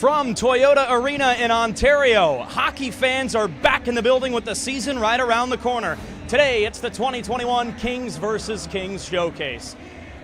From Toyota Arena in Ontario, hockey fans are back in the building with the season right around the corner. Today, it's the 2021 Kings vs. Kings Showcase.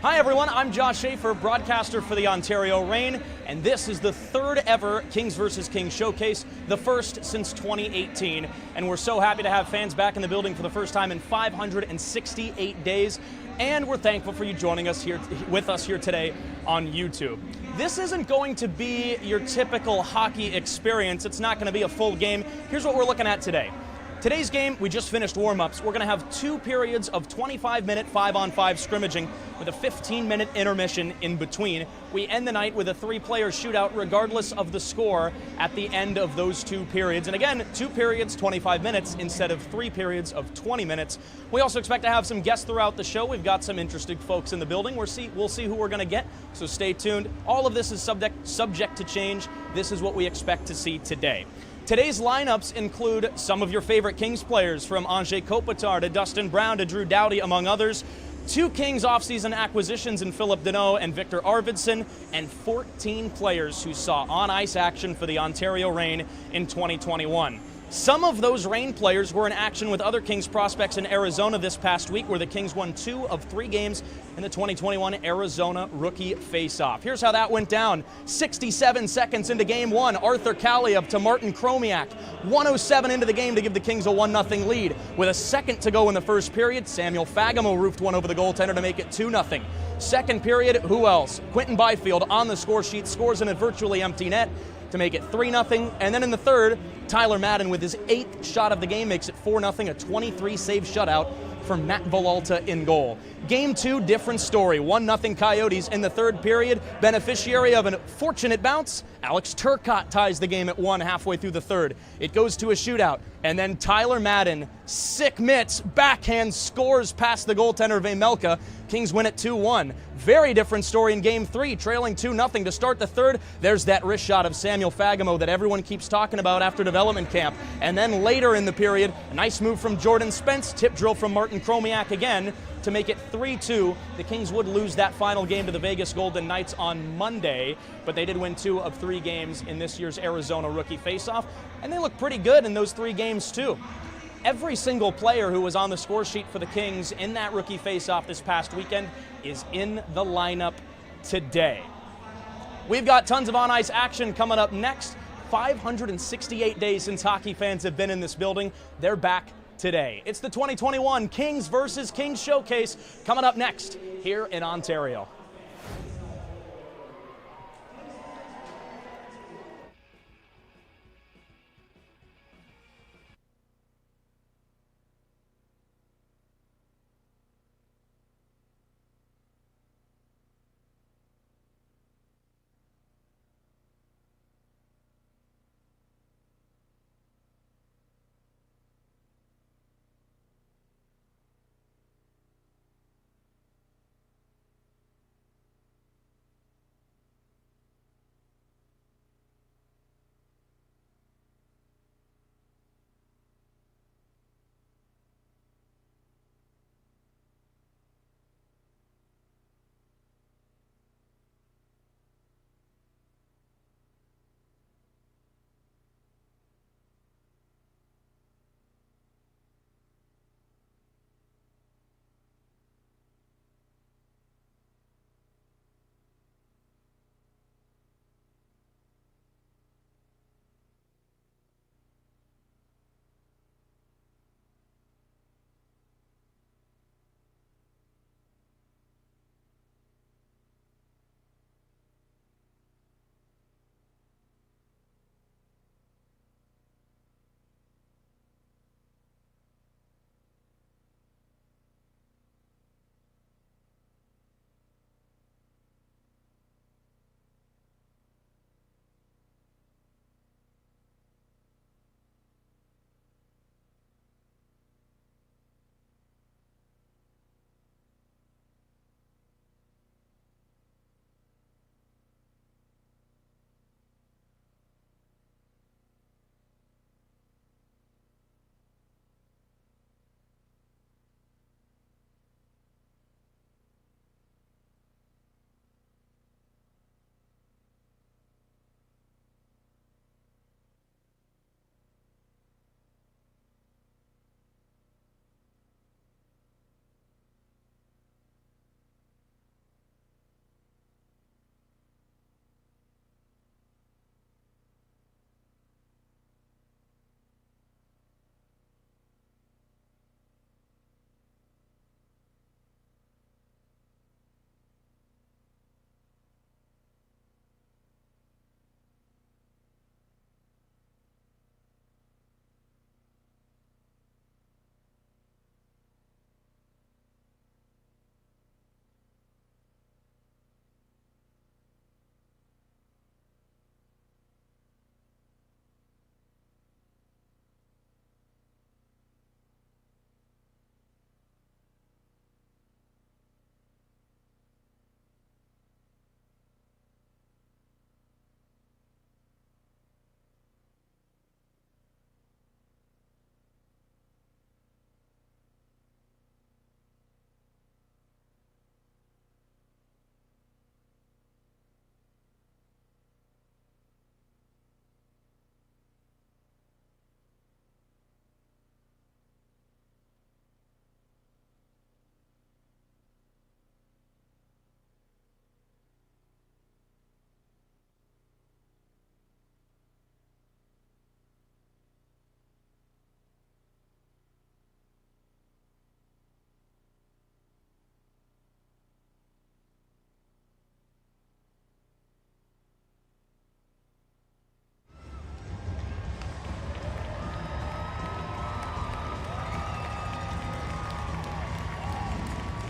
Hi everyone, I'm Josh Schaefer, broadcaster for the Ontario Reign, and this is the third ever Kings vs. Kings Showcase, the first since 2018. And we're so happy to have fans back in the building for the first time in 568 days. And we're thankful for you joining us here with us here today on YouTube. This isn't going to be your typical hockey experience. It's not going to be a full game. Here's what we're looking at today. Today's game, we just finished warm-ups. We're going to have 2 periods of 25-minute 5-on-5 scrimmaging with a 15-minute intermission in between. We end the night with a 3-player shootout regardless of the score at the end of those 2 periods. And again, 2 periods, 25 minutes instead of 3 periods of 20 minutes. We also expect to have some guests throughout the show. We've got some interesting folks in the building. We'll see who we're going to get, so stay tuned. All of this is subject to change. This is what we expect to see today. Today's lineups include some of your favorite Kings players, from Anze Kopitar to Dustin Brown to Drew Doughty, among others. 2 Kings offseason acquisitions in Philip Deneau and Victor Arvidsson, and 14 players who saw on-ice action for the Ontario Reign in 2021. Some of those Reign players were in action with other Kings prospects in Arizona this past week, where the Kings won 2 of 3 games in the 2021 Arizona Rookie Face-Off. Here's how that went down. 67 seconds into Game 1, Arthur Kaliyev to Martin Chromiak. 1:07 into the game to give the Kings a 1-0 lead. With a second to go in the first period, Samuel Fagemo roofed one over the goaltender to make it 2-0. Second period, who else? Quinton Byfield on the score sheet scores in a virtually empty net to make it 3-0. And then in the third, Tyler Madden with his 8th shot of the game makes it 4-0, a 23-save shutout for Matt Villalta in goal. Game 2, different story. 1-0 Coyotes in the third period. Beneficiary of a fortunate bounce, Alex Turcotte ties the game at 1 halfway through the third. It goes to a shootout, and then Tyler Madden, sick mitts, backhand scores past the goaltender Vejmelka. Kings win it 2-1. Very different story in Game 3, trailing 2-0 to start the third. There's that wrist shot of Samuel Fagemo that everyone keeps talking about after development camp. And then later in the period, a nice move from Jordan Spence, tip drill from Martin Chromiak again to make it 3-2. The Kings would lose that final game to the Vegas Golden Knights on Monday, but they did win 2 of 3 games in this year's Arizona Rookie Face-Off, and they look pretty good in those 3 games too. Every single player who was on the score sheet for the Kings in that Rookie Face-Off this past weekend is in the lineup today. We've got tons of on-ice action coming up next. 568 days since hockey fans have been in this building. They're back today. It's the 2021 Kings vs. Kings Showcase coming up next here in Ontario.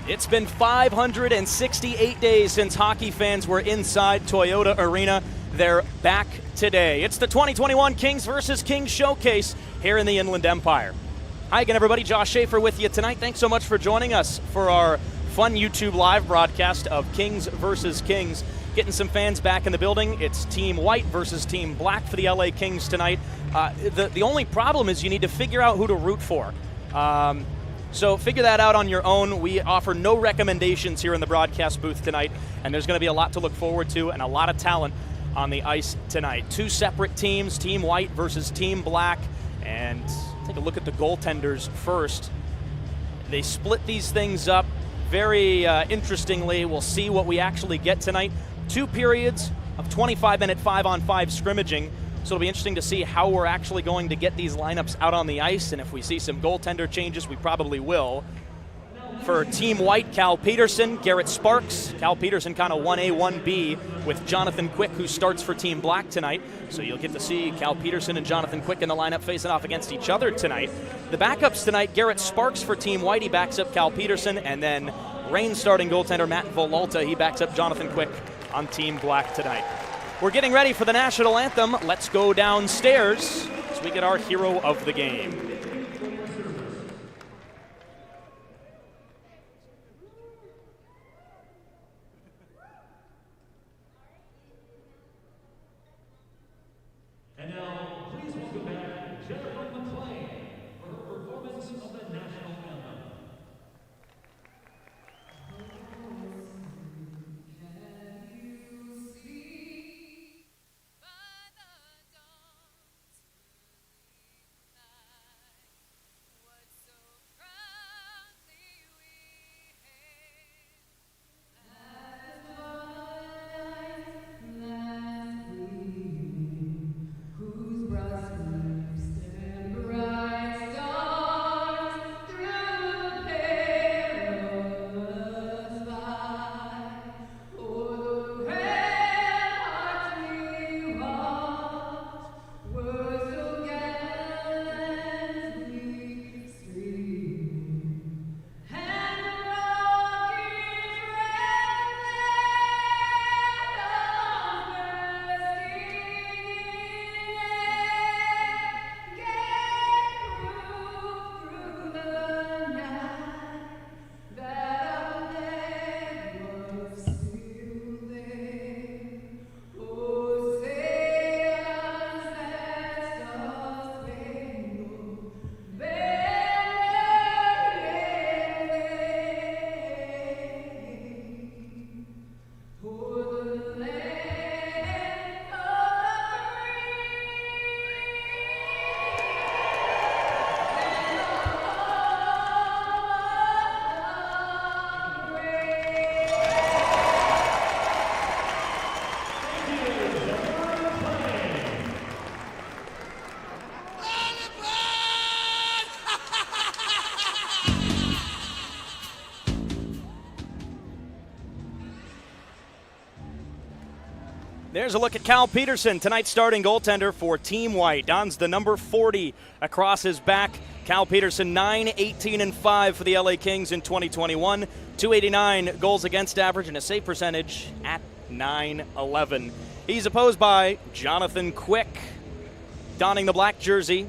It's been 568 days since hockey fans were inside Toyota Arena. They're back today. It's the 2021 Kings vs. Kings Showcase here in the Inland Empire. Hi again, everybody. Josh Schaefer with you tonight. Thanks so much for joining us for our fun YouTube live broadcast of Kings vs. Kings. Getting some fans back in the building. It's Team White versus Team Black for the LA Kings tonight. The only problem is you need to figure out who to root for. So figure that out on your own. We offer no recommendations here in the broadcast booth tonight, and there's going to be a lot to look forward to and a lot of talent on the ice tonight. Two separate teams, Team White versus Team Black, and take a look at the goaltenders first. They split these things up very interestingly. We'll see what we actually get tonight. 2 periods of 25-minute 5-on-5 scrimmaging. So it'll be interesting to see how we're actually going to get these lineups out on the ice, and if we see some goaltender changes, we probably will. For Team White, Cal Peterson, Garrett Sparks. Cal Peterson kind of 1A, 1B with Jonathan Quick, who starts for Team Black tonight. So you'll get to see Cal Peterson and Jonathan Quick in the lineup facing off against each other tonight. The backups tonight, Garrett Sparks for Team White. He backs up Cal Peterson, and then Reign starting goaltender Matt Vololta. He backs up Jonathan Quick on Team Black tonight. We're getting ready for the national anthem. Let's go downstairs as we get our hero of the game. And now, please welcome back Jennifer McClain for her performance of the national anthem. There's a look at Cal Peterson, tonight's starting goaltender for Team White. Dons the number 40 across his back. Cal Peterson, 9-18-5 for the LA Kings in 2021. 289 goals against average and a save percentage at .911. He's opposed by Jonathan Quick, donning the black jersey.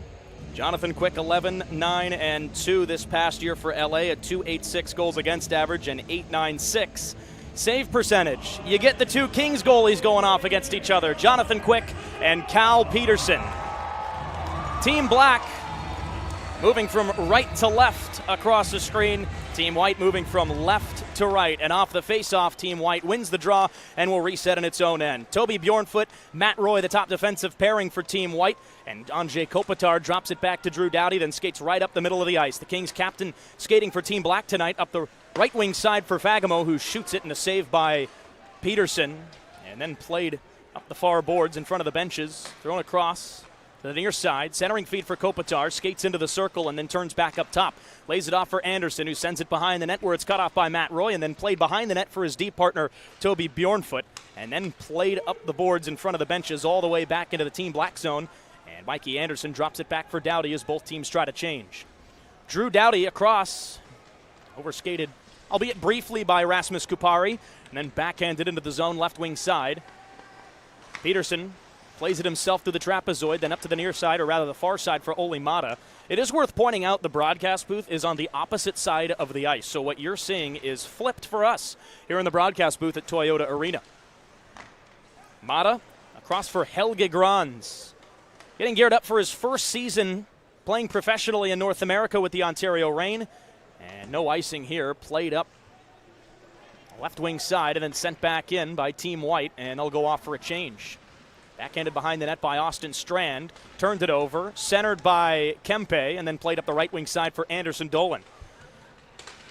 Jonathan Quick, 11-9-2 this past year for LA at .286 goals against average and .896 save percentage. You get the two Kings goalies going off against each other, Jonathan Quick and Cal Peterson. Team Black moving from right to left across the screen. Team White moving from left to right. And off the face-off, Team White wins the draw and will reset in its own end. Toby Bjornfoot, Matt Roy, the top defensive pairing for Team White. And Andrzej Kopitar drops it back to Drew Doughty, then skates right up the middle of the ice. The Kings captain skating for Team Black tonight up the right wing side for Fagemo, who shoots it in a save by Peterson. And then played up the far boards in front of the benches, thrown across to the near side, centering feed for Kopitar, skates into the circle and then turns back up top. Lays it off for Anderson, who sends it behind the net where it's cut off by Matt Roy, and then played behind the net for his D partner, Toby Bjornfoot, and then played up the boards in front of the benches all the way back into the Team Black zone. And Mikey Anderson drops it back for Doughty as both teams try to change. Drew Doughty across, overskated albeit briefly by Rasmus Kupari, and then backhanded into the zone left wing side. Peterson plays it himself through the trapezoid, then up to the near side, or rather the far side for Olli Mata. It is worth pointing out the broadcast booth is on the opposite side of the ice, so what you're seeing is flipped for us here in the broadcast booth at Toyota Arena. Mata across for Helge Grans, getting geared up for his first season playing professionally in North America with the Ontario Reign, and no icing here, played up left wing side and then sent back in by Team White, and they'll go off for a change. Backhanded behind the net by Austin Strand, turned it over, centered by Kempe, and then played up the right wing side for Anderson Dolan.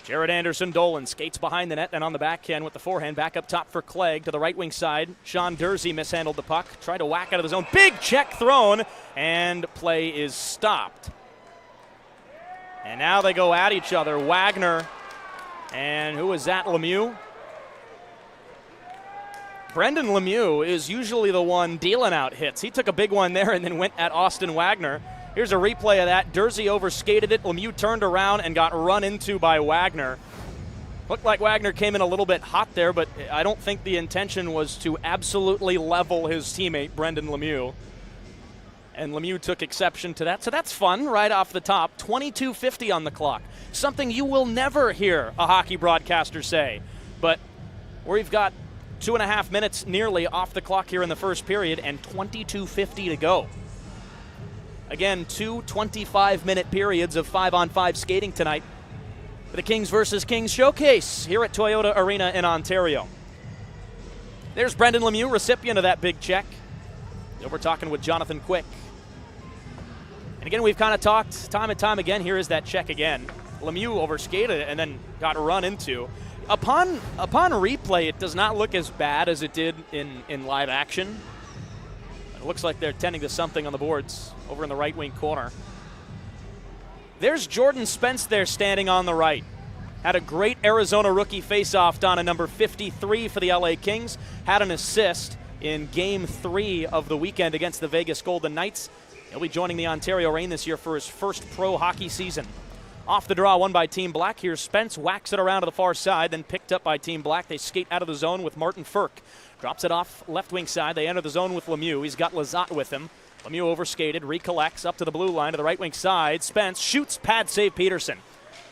Jared Anderson Dolan skates behind the net and on the backhand with the forehand, back up top for Clegg to the right wing side. Sean Dursey mishandled the puck, tried to whack out of the zone, big check thrown, and play is stopped. And now they go at each other. Wagner, and who is that, Lemieux? Brendan Lemieux is usually the one dealing out hits. He took a big one there and then went at Austin Wagner. Here's a replay of that. Dursey overskated it. Lemieux turned around and got run into by Wagner. Looked like Wagner came in a little bit hot there, but I don't think the intention was to absolutely level his teammate, Brendan Lemieux. And Lemieux took exception to that. So that's fun right off the top. 22:50 on the clock. Something you will never hear a hockey broadcaster say. But we've got 2.5 minutes nearly off the clock here in the first period and 22:50 to go. Again, 2 25-minute periods of 5-on-5 skating tonight for the Kings versus Kings showcase here at Toyota Arena in Ontario. There's Brendan Lemieux, recipient of that big check. We're talking with Jonathan Quick. And again, we've kind of talked time and time again. Here is that check again. Lemieux overskated it and then got run into. Upon replay, it does not look as bad as it did in live action. It looks like they're tending to something on the boards over in the right wing corner. There's Jordan Spence there standing on the right. Had a great Arizona rookie faceoff down at number 53 for the LA Kings. Had an assist in Game 3 of the weekend against the Vegas Golden Knights. He'll be joining the Ontario Reign this year for his first pro hockey season. Off the draw, won by Team Black. Here's Spence, whacks it around to the far side, then picked up by Team Black. They skate out of the zone with Martin Ferk. Drops it off left wing side. They enter the zone with Lemieux. He's got Lizotte with him. Lemieux overskated, recollects up to the blue line to the right wing side. Spence shoots, pad save Peterson.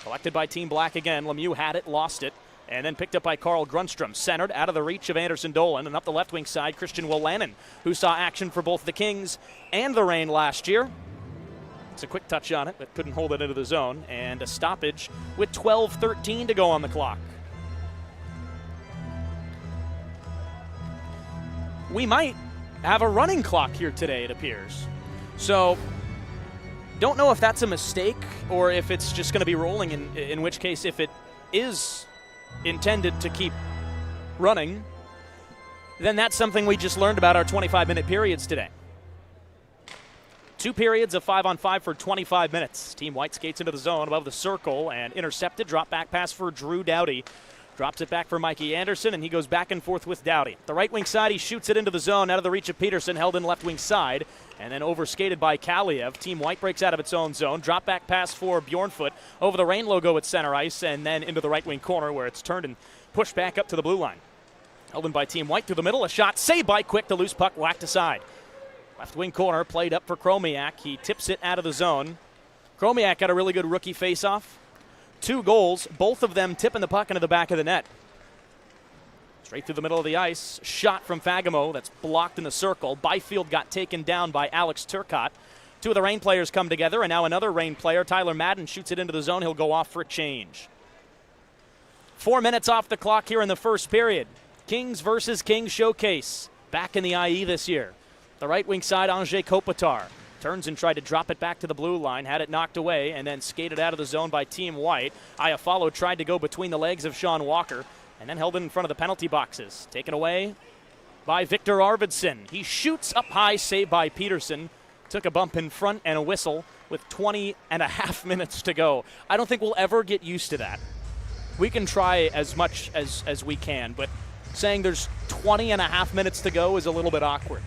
Collected by Team Black again. Lemieux had it, lost it, and then picked up by Carl Grundstrom. Centered out of the reach of Anderson Dolan, and up the left wing side, Christian Wolanin, who saw action for both the Kings and the Reign last year. It's a quick touch on it, but couldn't hold it into the zone, and a stoppage with 12:13 to go on the clock. We might have a running clock here today, it appears. So, don't know if that's a mistake or if it's just going to be rolling, in which case, if it is intended to keep running, then that's something we just learned about our 25-minute periods today. 2 periods of 5-on-5 for 25 minutes. Team White skates into the zone above the circle and intercepted. Drop back pass for Drew Doughty. Drops it back for Mikey Anderson, and he goes back and forth with Doughty. The right wing side, he shoots it into the zone out of the reach of Peterson, held in left wing side, and then overskated by Kaliev. Team White breaks out of its own zone. Drop back pass for Bjornfoot over the Reign logo at center ice, and then into the right wing corner where it's turned and pushed back up to the blue line. Held in by Team White through the middle. A shot saved by Quick. The loose puck whacked aside. Left wing corner played up for Chromiak. He tips it out of the zone. Chromiak got a really good rookie faceoff. 2 goals, both of them tipping the puck into the back of the net. Straight through the middle of the ice. Shot from Fagemo that's blocked in the circle. Byfield got taken down by Alex Turcotte. 2 of the Reign players come together, and now another Reign player, Tyler Madden, shoots it into the zone. He'll go off for a change. 4 minutes off the clock here in the first period. Kings versus Kings showcase. Back in the IE this year. The right wing side, Andrzej Kopitar. Turns and tried to drop it back to the blue line, had it knocked away, and then skated out of the zone by Team White. Iafallo tried to go between the legs of Sean Walker, and then held it in front of the penalty boxes. Taken away by Victor Arvidsson. He shoots up high, saved by Peterson. Took a bump in front and a whistle with 20.5 minutes to go. I don't think we'll ever get used to that. We can try as much as we can, but saying there's 20.5 minutes to go is a little bit awkward.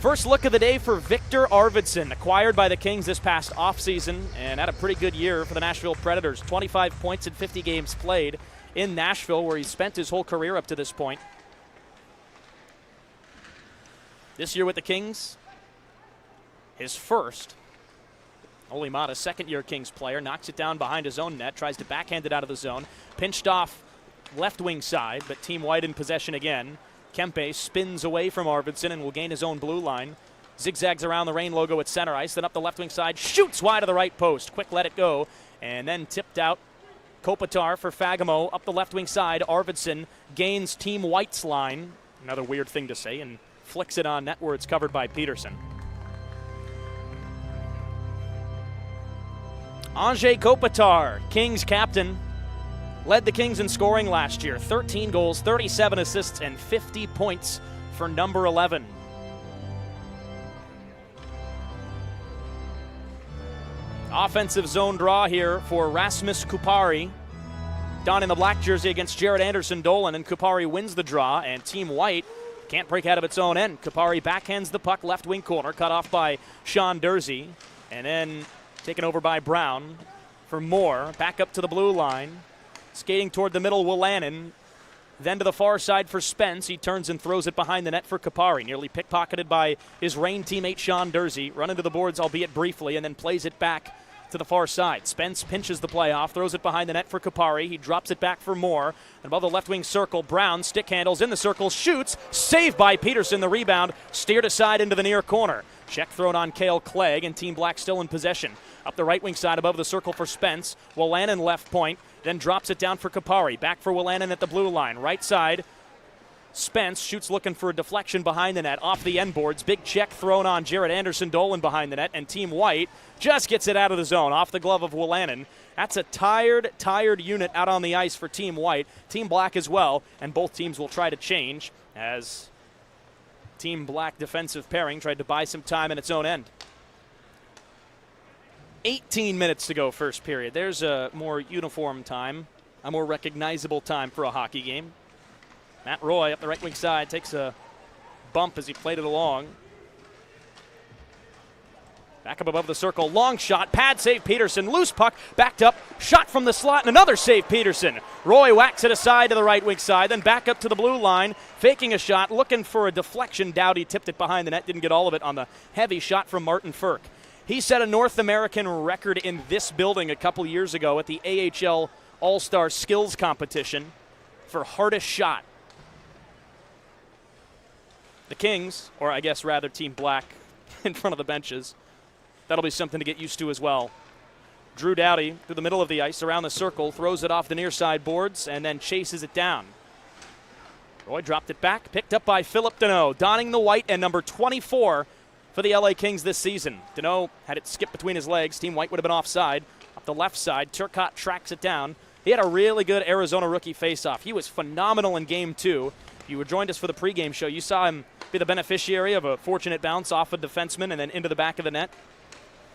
First look of the day for Victor Arvidsson, acquired by the Kings this past offseason and had a pretty good year for the Nashville Predators. 25 points in 50 games played in Nashville, where he spent his whole career up to this point. This year with the Kings, his first. Olli Maatta, second-year Kings player, knocks it down behind his own net, tries to backhand it out of the zone. Pinched off left wing side, but Team White in possession again. Kempe spins away from Arvidsson and will gain his own blue line. Zigzags around the Reign logo at center ice, then up the left wing side, shoots wide of the right post. Quick let it go, and then tipped out. Kopitar for Fagemo, up the left wing side. Arvidsson gains Team White's line. Another weird thing to say, and flicks it on net where it's covered by Peterson. Anze Kopitar, Kings captain, led the Kings in scoring last year. 13 goals, 37 assists, and 50 points for number 11. Offensive zone draw here for Rasmus Kupari. Down in the black jersey against Jared Anderson-Dolan, and Kupari wins the draw, and Team White can't break out of its own end. Kupari backhands the puck left wing corner, cut off by Sean Dursey, and then taken over by Brown for Moore. Back up to the blue line. Skating toward the middle, Wolanin. Then to the far side for Spence. He turns and throws it behind the net for Kupari. Nearly pickpocketed by his Reign teammate Sean Dursey. Run into the boards, albeit briefly, and then plays it back to the far side. Spence pinches the play off, throws it behind the net for Kupari. He drops it back for Moore. And above the left wing circle, Brown stick handles in the circle, shoots. Saved by Peterson. The rebound steered aside into the near corner. Check thrown on Cale Clegg, and Team Black still in possession. Up the right wing side above the circle for Spence. Wolanin left point, then drops it down for Kupari. Back for Wolanin at the blue line. Right side, Spence shoots looking for a deflection behind the net, off the end boards. Big check thrown on Jared Anderson-Dolan behind the net, and Team White just gets it out of the zone, off the glove of Wolanin. That's a tired unit out on the ice for Team White. Team Black as well, and both teams will try to change as Team Black defensive pairing tried to buy some time in its own end. 18 minutes to go first period. There's a more uniform time, a more recognizable time for a hockey game. Matt Roy up the right wing side takes a bump as he played it along. Back up above the circle, long shot, pad save Peterson, loose puck, backed up, shot from the slot, and another save Peterson. Roy whacks it aside to the right wing side, then back up to the blue line, faking a shot, looking for a deflection. Dowdy tipped it behind the net, didn't get all of it on the heavy shot from Martin Firk. He set a North American record in this building a couple years ago at the AHL All-Star Skills Competition for hardest shot. The Kings, or I guess rather Team Black, in front of the benches. That'll be something to get used to as well. Drew Doughty through the middle of the ice, around the circle, throws it off the near side boards, and then chases it down. Roy dropped it back, picked up by Philip Deneau, donning the white and number 24 for the LA Kings this season. Deneau had it skip between his legs. Team White would have been offside. Up the left side, Turcotte tracks it down. He had a really good Arizona rookie faceoff. He was phenomenal in Game 2. If you were joined us for the pregame show, you saw him be the beneficiary of a fortunate bounce off a defenseman and then into the back of the net.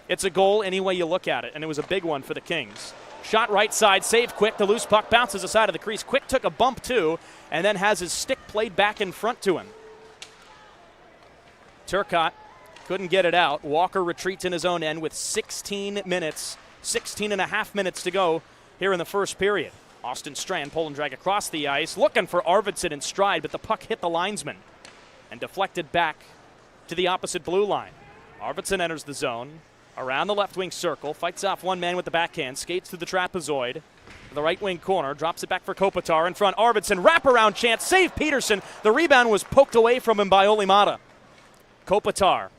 It's a goal any way you look at it, and it was a big one for the Kings. Shot right side, saved Quick. The loose puck bounces aside of the crease. Quick took a bump too, and then has his stick played back in front to him. Turcotte couldn't get it out. Walker retreats in his own end with 16 and a half minutes to go here in the first period. Austin Strand pull and drag across the ice, looking for Arvidsson in stride, but the puck hit the linesman and deflected back to the opposite blue line. Arvidsson enters the zone, around the left wing circle, fights off one man with the backhand, skates through the trapezoid to the right wing corner, drops it back for Kopitar in front. Arvidsson, wraparound chance, save Peterson. The rebound was poked away from him by Olli Maatta. Kopitar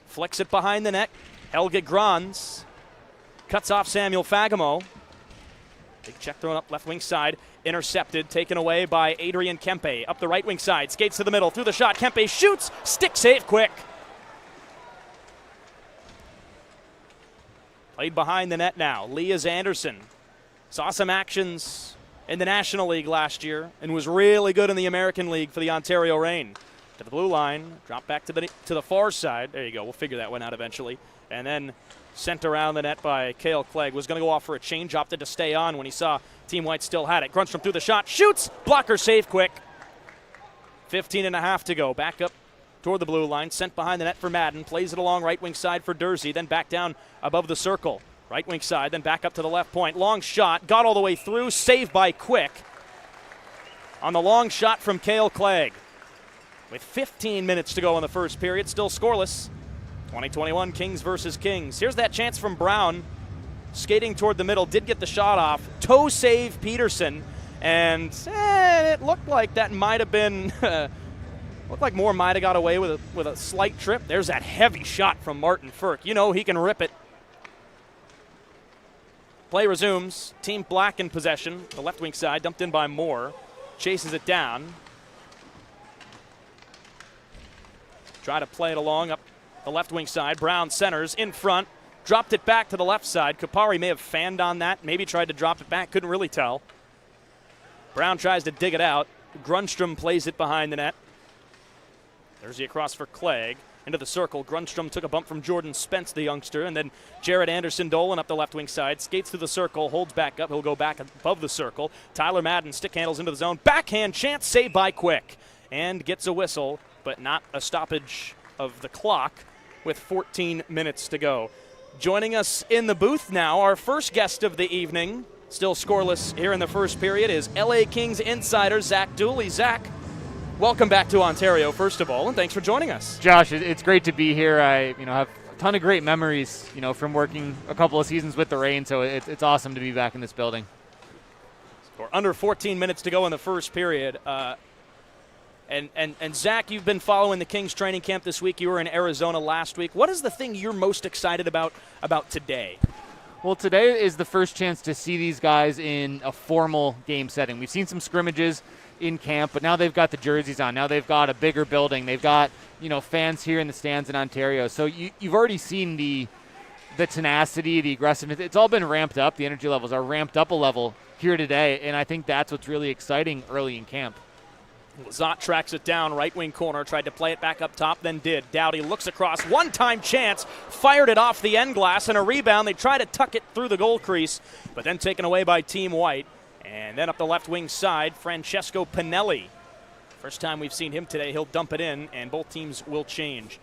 flicks it behind the net. Helge Grans cuts off Samuel Fagemo. Big check thrown up left wing side, intercepted, taken away by Adrian Kempe. Up the right wing side, skates to the middle, through the shot. Kempe shoots, stick save Quick. Played behind the net now. Lias Anderson saw some actions in the National League last year and was really good in the American League for the Ontario Reign. To the blue line, drop back to the far side. There you go. We'll figure that one out eventually. And then sent around the net by Cale Clegg. Was going to go off for a change, opted to stay on when he saw Team White still had it. Grunstrom through the shot, shoots, blocker save Quick. 15 and a half to go. Back up toward the blue line, sent behind the net for Madden, plays it along right wing side for Dursey, then back down above the circle. Right wing side, then back up to the left point. Long shot, got all the way through, saved by Quick on the long shot from Cale Clegg. With 15 minutes to go in the first period, still scoreless. 2021 Kings versus Kings. Here's that chance from Brown. Skating toward the middle, did get the shot off. Toe save Peterson, and it looked like that might have been, looked like Moore might have got away with a slight trip. There's that heavy shot from Martin Firk. You know he can rip it. Play resumes. Team Black in possession. The left wing side, dumped in by Moore. Chases it down. Try to play it along up the left wing side. Brown centers in front. Dropped it back to the left side. Kupari may have fanned on that. Maybe tried to drop it back. Couldn't really tell. Brown tries to dig it out. Grunstrom plays it behind the net. There's the across for Clegg. Into the circle. Grunstrom took a bump from Jordan Spence, the youngster, and then Jared Anderson-Dolan up the left wing side. Skates through the circle, holds back up. He'll go back above the circle. Tyler Madden stick handles into the zone. Backhand chance, saved by Quick. And gets a whistle, but not a stoppage of the clock with 14 minutes to go. Joining us in the booth now, our first guest of the evening, still scoreless here in the first period, is LA Kings insider Zach Dooley. Zach, welcome back to Ontario, first of all, and thanks for joining us. Josh, it's great to be here. I have a ton of great memories, from working a couple of seasons with the Reign, so it's awesome to be back in this building. We're under 14 minutes to go in the first period. And Zach, you've been following the Kings training camp this week. You were in Arizona last week. What is the thing you're most excited about today? Well, today is the first chance to see these guys in a formal game setting. We've seen some scrimmages in camp, but now they've got the jerseys on. Now they've got a bigger building. They've got, fans here in the stands in Ontario. So you've already seen the tenacity, the aggressiveness. It's all been ramped up. The energy levels are ramped up a level here today, and I think that's what's really exciting early in camp. Zott tracks it down, right wing corner, tried to play it back up top, then did. Doughty looks across, one-time chance, fired it off the end glass, and a rebound. They try to tuck it through the goal crease, but then taken away by Team White. And then up the left wing side, Francesco Pinelli. First time we've seen him today, he'll dump it in, and both teams will change.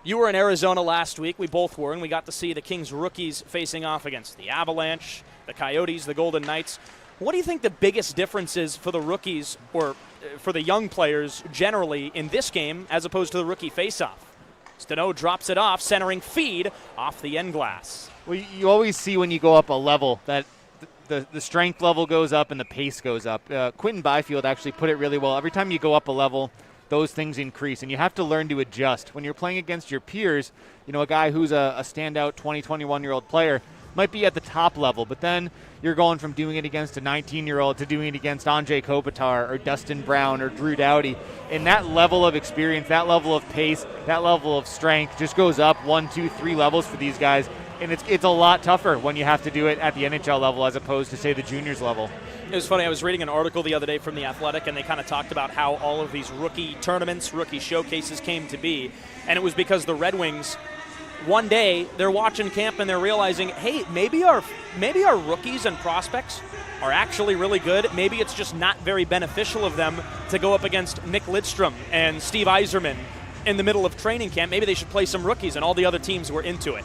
You were in Arizona last week, we both were, and we got to see the Kings rookies facing off against the Avalanche, the Coyotes, the Golden Knights. What do you think the biggest difference is for the rookies, or for the young players generally, in this game as opposed to the rookie faceoff? Steno drops it off, centering feed off the end glass. Well, you always see when you go up a level that the strength level goes up and the pace goes up. Quentin Byfield actually put it really well. Every time you go up a level, those things increase, and you have to learn to adjust. When you're playing against your peers, a guy who's a standout 20, 21-year-old player might be at the top level, but then you're going from doing it against a 19-year-old to doing it against Anze Kopitar or Dustin Brown or Drew Doughty. And that level of experience, that level of pace, that level of strength just goes up 1, 2, 3 levels for these guys. And it's a lot tougher when you have to do it at the NHL level as opposed to, say, the juniors level. It was funny. I was reading an article the other day from The Athletic, and they kind of talked about how all of these rookie tournaments, rookie showcases came to be. And it was because the Red Wings, one day they're watching camp and they're realizing, hey, maybe our rookies and prospects are actually really good. Maybe it's just not very beneficial of them to go up against Nick Lidstrom and Steve Yzerman in the middle of training camp. Maybe they should play some rookies, and all the other teams were into it.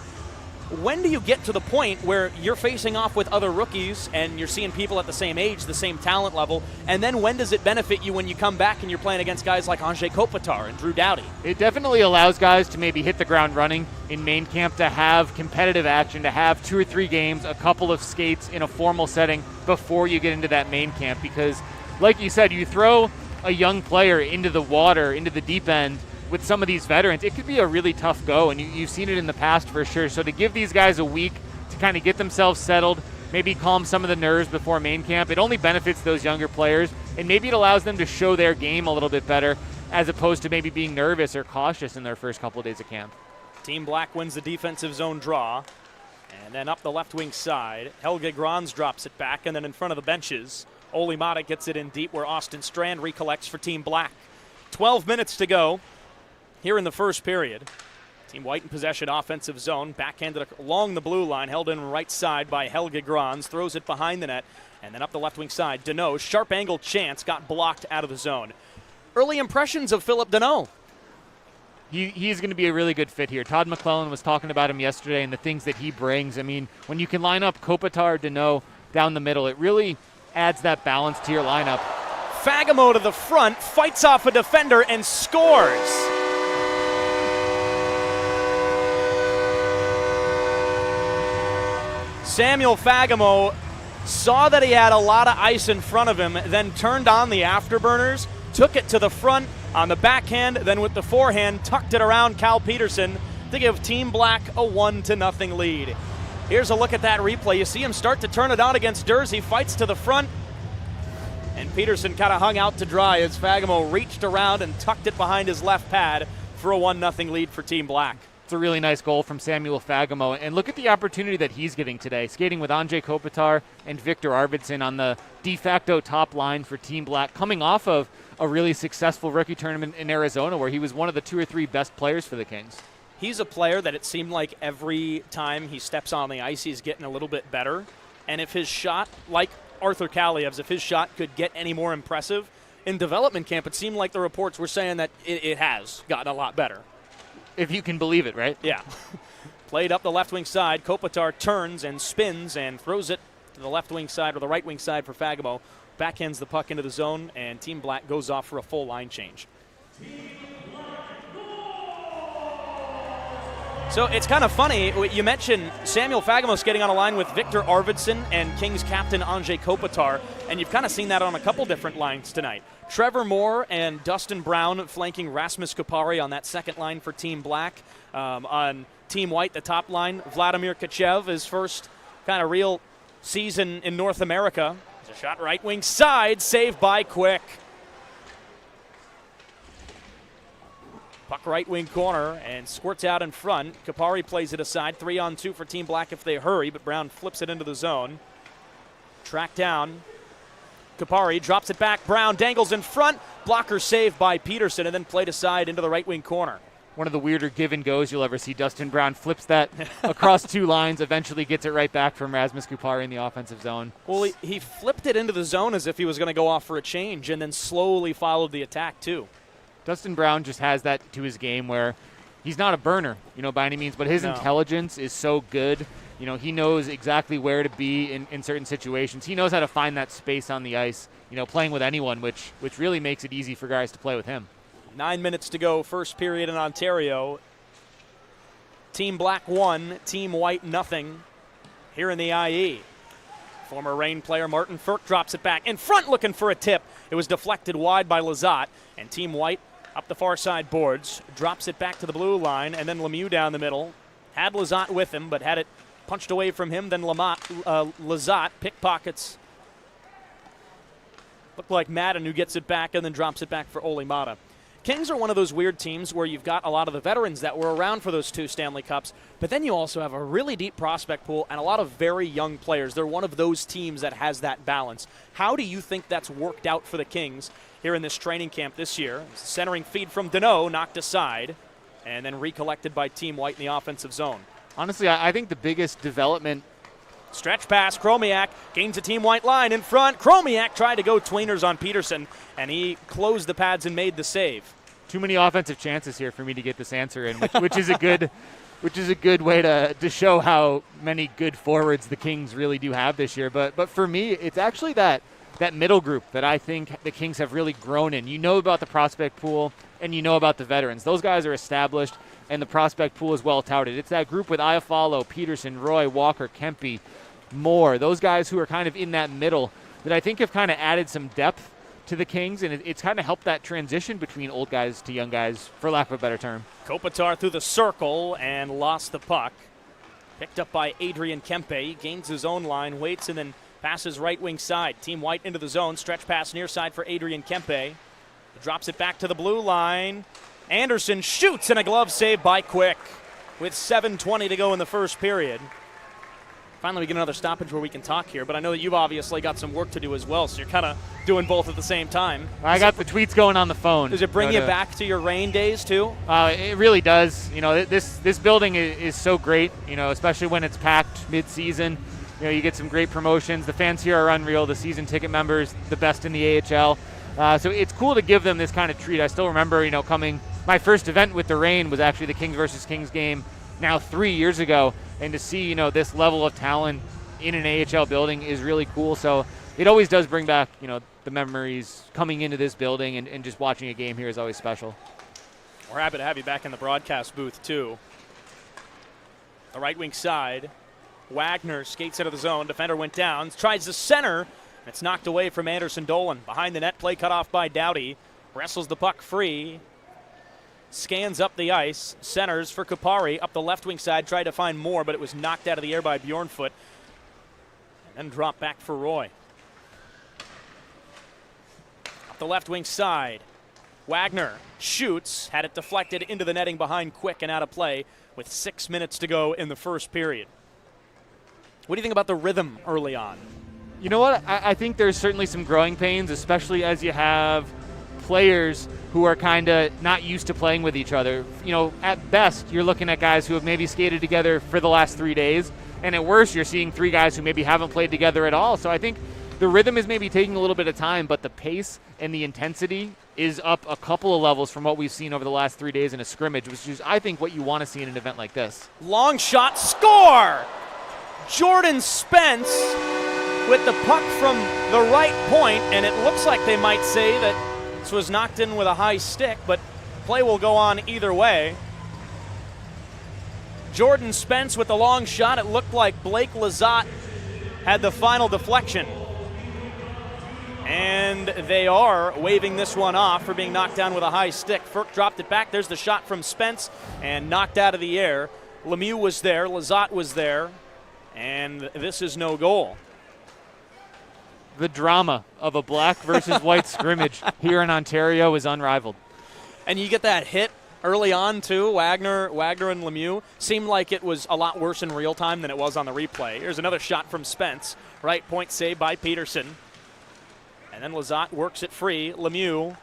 When do you get to the point where you're facing off with other rookies and you're seeing people at the same age, the same talent level, and then when does it benefit you when you come back and you're playing against guys like Anze Kopitar and Drew Doughty? It definitely allows guys to maybe hit the ground running in main camp, to have competitive action, to have 2 or 3 games, a couple of skates in a formal setting before you get into that main camp. Because, like you said, you throw a young player into the water, into the deep end, with some of these veterans, it could be a really tough go, and you've seen it in the past for sure. So to give these guys a week to kind of get themselves settled, maybe calm some of the nerves before main camp, it only benefits those younger players, and maybe it allows them to show their game a little bit better as opposed to maybe being nervous or cautious in their first couple of days of camp. Team Black wins the defensive zone draw, and then up the left wing side, Helge Grans drops it back, and then in front of the benches, Olli Maatta gets it in deep where Austin Strand recollects for Team Black. 12 minutes to go here in the first period. Team White in possession, offensive zone, backhanded along the blue line, held in right side by Helge Grans, throws it behind the net, and then up the left wing side, Danault, sharp angle chance, got blocked out of the zone. Early impressions of Philip Danault? He's going to be a really good fit here. Todd McClellan was talking about him yesterday and the things that he brings. I mean, when you can line up Kopitar, Deneau down the middle, it really adds that balance to your lineup. Fagemo to the front, fights off a defender, and scores. Samuel Fagemo saw that he had a lot of ice in front of him, then turned on the afterburners, took it to the front on the backhand, then with the forehand, tucked it around Cal Peterson to give Team Black a 1-0 lead. Here's a look at that replay. You see him start to turn it on against Dursey, fights to the front, and Peterson kind of hung out to dry as Fagemo reached around and tucked it behind his left pad for a 1-0 lead for Team Black. It's a really nice goal from Samuel Fagemo, and look at the opportunity that he's getting today, skating with Andrei Kopitar and Victor Arvidsson on the de facto top line for Team Black, coming off of a really successful rookie tournament in Arizona where he was one of the 2 or 3 best players for the Kings. He's a player that it seemed like every time he steps on the ice, he's getting a little bit better. And if his shot, like Arthur Kaliev's, if his shot could get any more impressive, in development camp, it seemed like the reports were saying that it has gotten a lot better. If you can believe it, right? Yeah. Played up the left wing side. Kopitar turns and spins and throws it to the left wing side or the right wing side for Fagemo. Backhands the puck into the zone, and Team Black goes off for a full line change. So it's kind of funny. You mentioned Samuel Fagemo skating on a line with Victor Arvidsson and Kings captain Andrei Kopitar, and you've kind of seen that on a couple different lines tonight. Trevor Moore and Dustin Brown flanking Rasmus Kupari on that second line for Team Black. On Team White, the top line, Vladimir Tkachev, his first kind of real season in North America. It's a shot right wing side, saved by Quick. Puck right wing corner and squirts out in front. Kupari plays it aside. 3-on-2 for Team Black if they hurry, but Brown flips it into the zone. Tracked down. Kupari drops it back. Brown dangles in front. Blocker saved by Peterson and then played aside into the right wing corner. One of the weirder give and goes you'll ever see. Dustin Brown flips that across 2 lines, eventually gets it right back from Rasmus Kupari in the offensive zone. Well, he flipped it into the zone as if he was going to go off for a change and then slowly followed the attack too. Dustin Brown just has that to his game where he's not a burner, by any means, but his intelligence is so good. He knows exactly where to be in certain situations. He knows how to find that space on the ice, playing with anyone, which really makes it easy for guys to play with him. 9 minutes to go, first period in Ontario. Team Black 1, Team White nothing here in the IE. Former Reign player Martin Firk drops it back in front looking for a tip. It was deflected wide by Lizotte, and Team White up the far side boards, drops it back to the blue line, and then Lemieux down the middle. Had Lizotte with him, but had it punched away from him. Then Lizotte pickpockets. Looked like Madden who gets it back and then drops it back for Olli Mata. Kings are one of those weird teams where you've got a lot of the veterans that were around for those 2 Stanley Cups, but then you also have a really deep prospect pool and a lot of very young players. They're one of those teams that has that balance. How do you think that's worked out for the Kings here in this training camp this year? Centering feed from Deneau, knocked aside, and then recollected by Team White in the offensive zone. Honestly, I think the biggest development. Stretch pass, Chromiak gains a Team White line in front. Chromiak tried to go tweeners on Peterson, and he closed the pads and made the save. Too many offensive chances here for me to get this answer in, which is a good way to show how many good forwards the Kings really do have this year. But for me, it's actually that middle group that I think the Kings have really grown in. You know about the prospect pool, and you know about the veterans. Those guys are established, and the prospect pool is well touted. It's that group with Iafallo, Peterson, Roy, Walker, Kempe, Moore, those guys who are kind of in that middle that I think have kind of added some depth to the Kings, and it's kind of helped that transition between old guys to young guys, for lack of a better term. Kopitar through the circle and lost the puck. Picked up by Adrian Kempe. Gains his own line, waits, and then passes right wing side. Team White into the zone. Stretch pass near side for Adrian Kempe. Drops it back to the blue line. Anderson shoots, and a glove save by Quick with 7:20 to go in the first period. Finally, we get another stoppage where we can talk here, but I know that you've obviously got some work to do as well, so you're kind of doing both at the same time. I got the tweets going on the phone. Does it bring you back to your Reign days, too? It really does. This building is so great, especially when it's packed mid-season. You get some great promotions. The fans here are unreal. The season ticket members, the best in the AHL. So it's cool to give them this kind of treat. I still remember, coming my first event with the rain was actually the Kings versus Kings game now 3 years ago, and to see, this level of talent in an AHL building is really cool. So it always does bring back, the memories coming into this building, and just watching a game here is always special. We're happy to have you back in the broadcast booth, too. The right wing side. Wagner skates out of the zone. Defender went down. Tries to center. It's knocked away from Anderson Dolan. Behind the net, play cut off by Doughty. Wrestles the puck free. Scans up the ice. Centers for Kupari. Up the left wing side. Tried to find more, but it was knocked out of the air by Bjornfoot. And then dropped back for Roy. Up the left wing side. Wagner shoots. Had it deflected into the netting behind Quick and out of play with 6 minutes to go in the first period. What do you think about the rhythm early on? You know what? I think there's certainly some growing pains, especially as you have players who are kind of not used to playing with each other. At best, you're looking at guys who have maybe skated together for the last 3 days, and at worst, you're seeing 3 guys who maybe haven't played together at all. So I think the rhythm is maybe taking a little bit of time, but the pace and the intensity is up a couple of levels from what we've seen over the last 3 days in a scrimmage, which is, I think, what you want to see in an event like this. Long shot, score! Jordan Spence with the puck from the right point, and it looks like they might say that this was knocked in with a high stick, but play will go on either way. Jordan Spence with the long shot. It looked like Blake Lizotte had the final deflection. And they are waving this one off for being knocked down with a high stick. Ferk dropped it back. There's the shot from Spence and knocked out of the air. Lemieux was there. Lizotte was there. And this is no goal. The drama of a black versus white scrimmage here in Ontario is unrivaled. And you get that hit early on, too. Wagner and Lemieux. Seemed like it was a lot worse in real time than it was on the replay. Here's another shot from Spence. Right point saved by Peterson. And then Lizotte works it free. Lemieux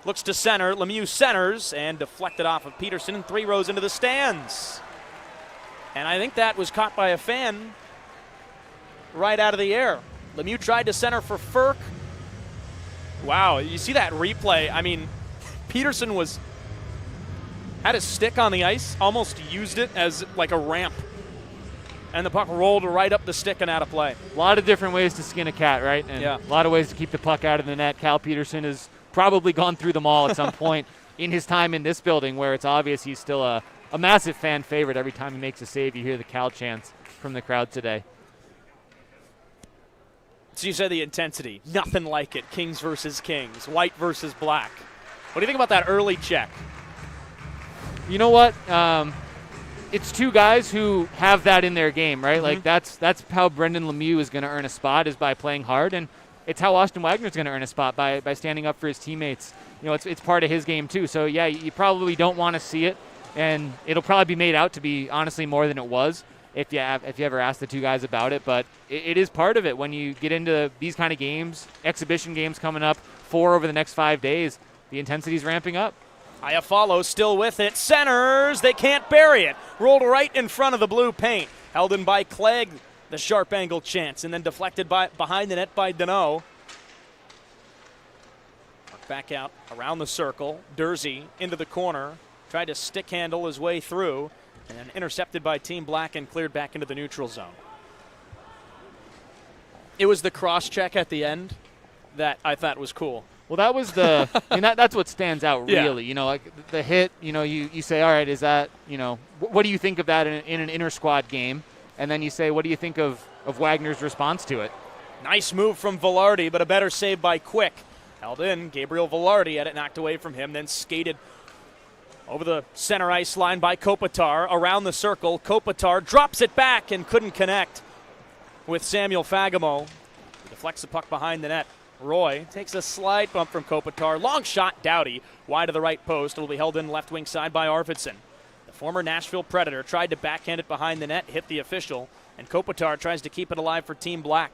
looks to center. Lemieux centers and deflected off of Peterson and 3 rows into the stands. And I think that was caught by a fan right out of the air. Lemieux tried to center for Ferk. Wow, you see that replay. I mean, Peterson had his stick on the ice, almost used it as like a ramp. And the puck rolled right up the stick and out of play. A lot of different ways to skin a cat, right? And yeah. A lot of ways to keep the puck out of the net. Cal Peterson has probably gone through them all at some point in his time in this building, where it's obvious he's still a massive fan favorite. Every time he makes a save, you hear the Cal chants from the crowd today. So you said the intensity. Nothing like it. Kings versus Kings. White versus black. What do you think about that early check? You know what? It's 2 guys who have that in their game, right? Mm-hmm. Like that's how Brendan Lemieux is going to earn a spot, is by playing hard, and it's how Austin Wagner is going to earn a spot by standing up for his teammates. It's part of his game too. So yeah, you probably don't want to see it, and it'll probably be made out to be honestly more than it was if you ever ask the 2 guys about it. But it is part of it when you get into these kind of games, exhibition games coming up, 4 over the next 5 days. The intensity's ramping up. Iafallo still with it. Centers. They can't bury it. Rolled right in front of the blue paint. Held in by Clegg. The sharp angle chance. And then deflected behind the net by Deneau. Back out around the circle. Dursey into the corner. Tried to stick handle his way through. And then intercepted by Team Black and cleared back into the neutral zone. It was the cross check at the end that I thought was cool. Well, that was that's what stands out really. Yeah. Like the hit, you say, all right, is that, what do you think of that in an inter-squad game? And then you say, what do you think of Wagner's response to it? Nice move from Velarde, but a better save by Quick. Held in. Gabriel Velarde had it knocked away from him, then skated over the center ice line by Kopitar. Around the circle, Kopitar drops it back and couldn't connect with Samuel Fagemo. He deflects the puck behind the net. Roy takes a slide bump from Kopitar. Long shot, Doughty. Wide of the right post. It will be held in left wing side by Arvidsson. The former Nashville Predator tried to backhand it behind the net, hit the official, and Kopitar tries to keep it alive for Team Black.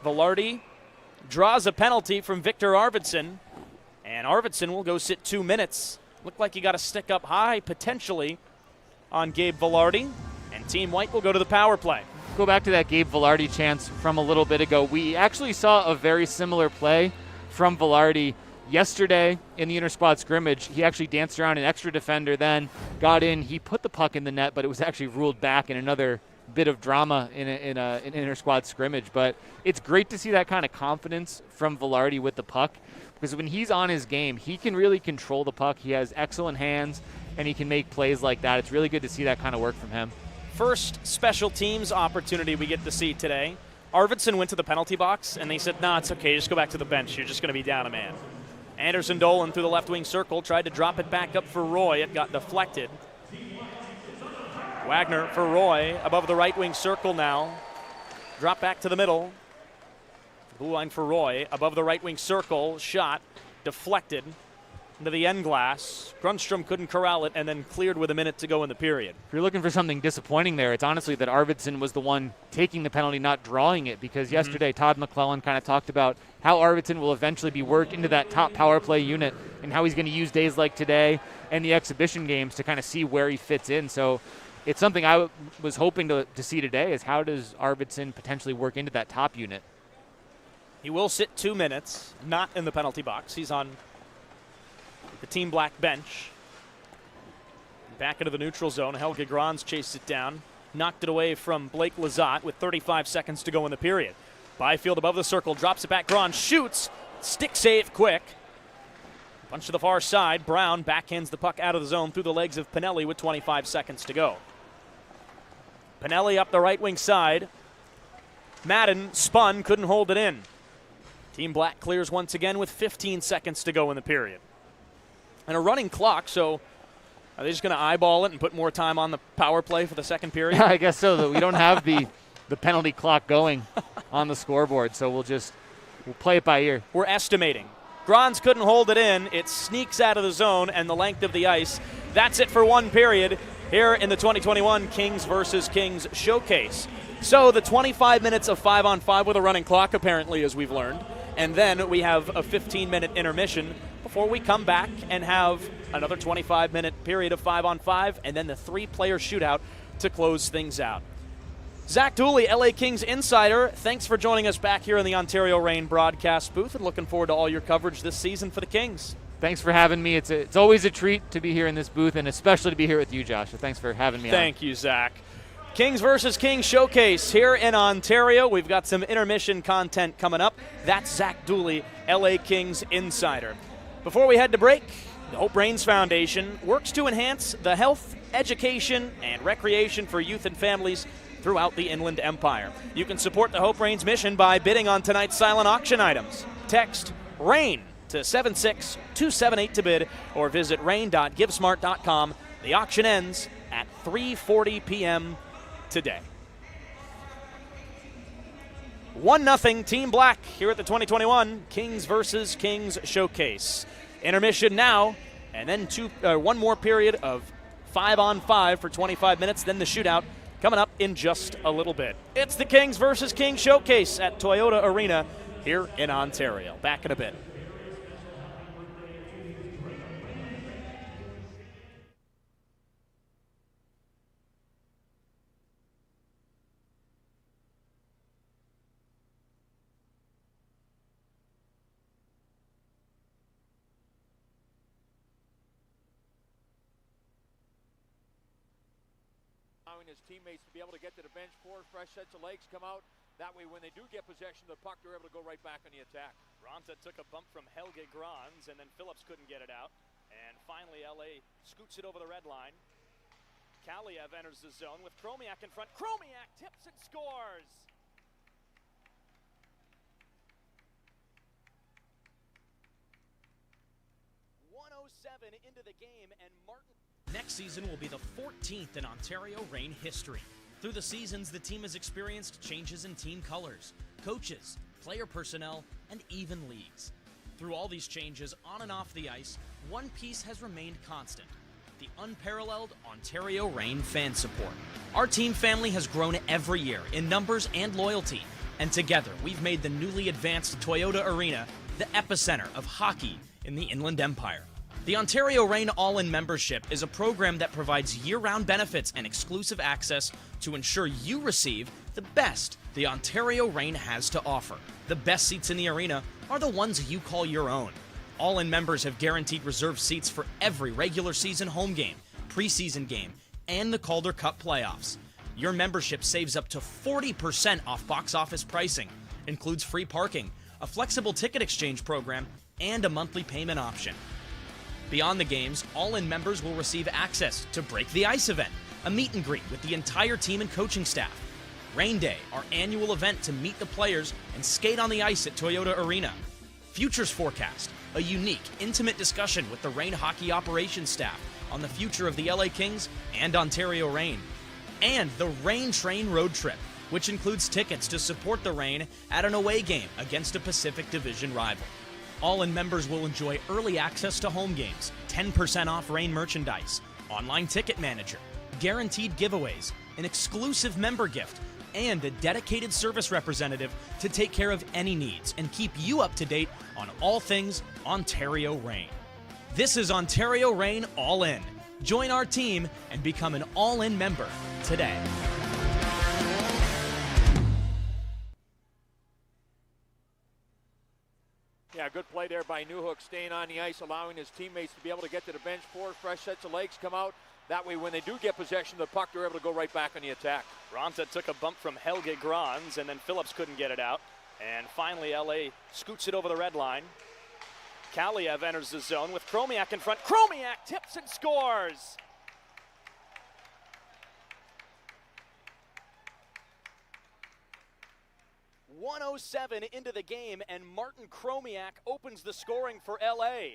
Velarde draws a penalty from Victor Arvidsson, and Arvidsson will go sit 2 minutes. Looked like he got a stick up high, potentially, on Gabe Velarde, and Team White will go to the power play. Go back to that Gabe Velarde chance from a little bit ago. We actually saw a very similar play from Velarde Yesterday in the inter-squad scrimmage, he actually danced around an extra defender, then got in. He put the puck in the net, but it was actually ruled back in another bit of drama in an inter-squad scrimmage. But it's great to see that kind of confidence from Velarde with the puck, because when he's on his game, he can really control the puck. He has excellent hands, and he can make plays like that. It's really good to see that kind of work from him. First special teams opportunity we get to see today. Arvidsson went to the penalty box, and they said, nah, it's okay, just go back to the bench. You're just going to be down a man. Anderson Dolan through the left wing circle, tried to drop it back up for Roy. It got deflected. Wagner for Roy, above the right wing circle now. Drop back to the middle. Blue line for Roy, above the right wing circle. Shot, deflected into the end glass. Grunstrom couldn't corral it and then cleared with a minute to go in the period. If you're looking for something disappointing there, it's honestly that Arvidsson was the one taking the penalty, not drawing it, because yesterday Todd McClellan kind of talked about how Arvidsson will eventually be worked into that top power play unit and how he's going to use days like today and the exhibition games to kind of see where he fits in. So it's something I was hoping to see today, is how does Arvidsson potentially work into that top unit? He will sit 2 minutes, not in the penalty box. He's on the Team Black bench. Back into the neutral zone. Helge Grans chased it down. Knocked it away from Blake Lizotte with 35 seconds to go in the period. Byfield above the circle, drops it back. Grans shoots. Stick save quick. Punch to the far side. Brown backhands the puck out of the zone through the legs of Pinelli with 25 seconds to go. Pinelli up the right wing side. Madden spun, couldn't hold it in. Team Black clears once again with 15 seconds to go in the period. And a running clock, so are they just going to eyeball it and put more time on the power play for the second period? Yeah, I guess so. That we don't have the penalty clock going on the scoreboard, so we'll play it by ear. We're estimating. Grans couldn't hold it in. It sneaks out of the zone and the length of the ice. That's it for one period here in the 2021 Kings versus Kings showcase. So the 25 minutes of 5-on-5 with a running clock, apparently, as we've learned. And then we have a 15-minute intermission before we come back and have another 25-minute period of 5-on-5 and then the 3-player shootout to close things out. Zach Dooley, LA Kings insider, thanks for joining us back here in the Ontario Reign broadcast booth, and looking forward to all your coverage this season for the Kings. Thanks for having me. It's always a treat to be here in this booth, and especially to be here with you, Josh. So thanks for having me on. Thank you, Zach. Kings versus Kings showcase here in Ontario. We've got some intermission content coming up. That's Zach Dooley, LA Kings insider. Before we head to break, the Hope Brains Foundation works to enhance the health, education, and recreation for youth and families throughout the Inland Empire. You can support the Hope Brains mission by bidding on tonight's silent auction items. Text RAIN to 76278 to bid, or visit rain.givesmart.com. The auction ends at 3:40 p.m. today. 1-0 Team Black here at the 2021 Kings versus Kings showcase. Intermission now, and then one more period of 5-on-5 for 25 minutes, then the shootout coming up in just a little bit. It's the Kings versus Kings showcase at Toyota Arena here in Ontario. Back in a bit. His teammates to be able to get to the bench, 4 fresh sets of legs come out. That way, when they do get possession of the puck, they're able to go right back on the attack. Ronta took a bump from Helge Grans, and then Phillips couldn't get it out. And finally, LA scoots it over the red line. Kaliev enters the zone with Chromiak in front. Chromiak tips and scores! .107 into the game, and Martin. Next season will be the 14th in Ontario Reign history. Through the seasons, the team has experienced changes in team colors, coaches, player personnel, and even leagues. Through all these changes, on and off the ice, one piece has remained constant: the unparalleled Ontario Reign fan support. Our team family has grown every year in numbers and loyalty, and together we've made the newly advanced Toyota Arena the epicenter of hockey in the Inland Empire. The Ontario Reign All-In membership is a program that provides year-round benefits and exclusive access to ensure you receive the best the Ontario Reign has to offer. The best seats in the arena are the ones you call your own. All-In members have guaranteed reserved seats for every regular season home game, preseason game, and the Calder Cup playoffs. Your membership saves up to 40% off box office pricing, includes free parking, a flexible ticket exchange program, and a monthly payment option. Beyond the games, All-In members will receive access to Break the Ice event, a meet and greet with the entire team and coaching staff. Rain Day, our annual event to meet the players and skate on the ice at Toyota Arena. Futures Forecast, a unique, intimate discussion with the Reign hockey operations staff on the future of the LA Kings and Ontario Reign. And the Reign Train Road Trip, which includes tickets to support the Reign at an away game against a Pacific Division rival. All-In members will enjoy early access to home games, 10% off Reign merchandise, online ticket manager, guaranteed giveaways, an exclusive member gift, and a dedicated service representative to take care of any needs and keep you up to date on all things Ontario Reign. This is Ontario Reign All-In. Join our team and become an All-In member today. Yeah, good play there by Newhook, staying on the ice, allowing his teammates to be able to get to the bench. 4 fresh sets of legs come out. That way, when they do get possession of the puck, they're able to go right back on the attack. Ranta took a bump from Helge Grans, and then Phillips couldn't get it out. And finally, LA scoots it over the red line. Kaliev enters the zone with Chromiak in front. Chromiak tips and scores! .107 into the game, and Martin Chromiak opens the scoring for LA.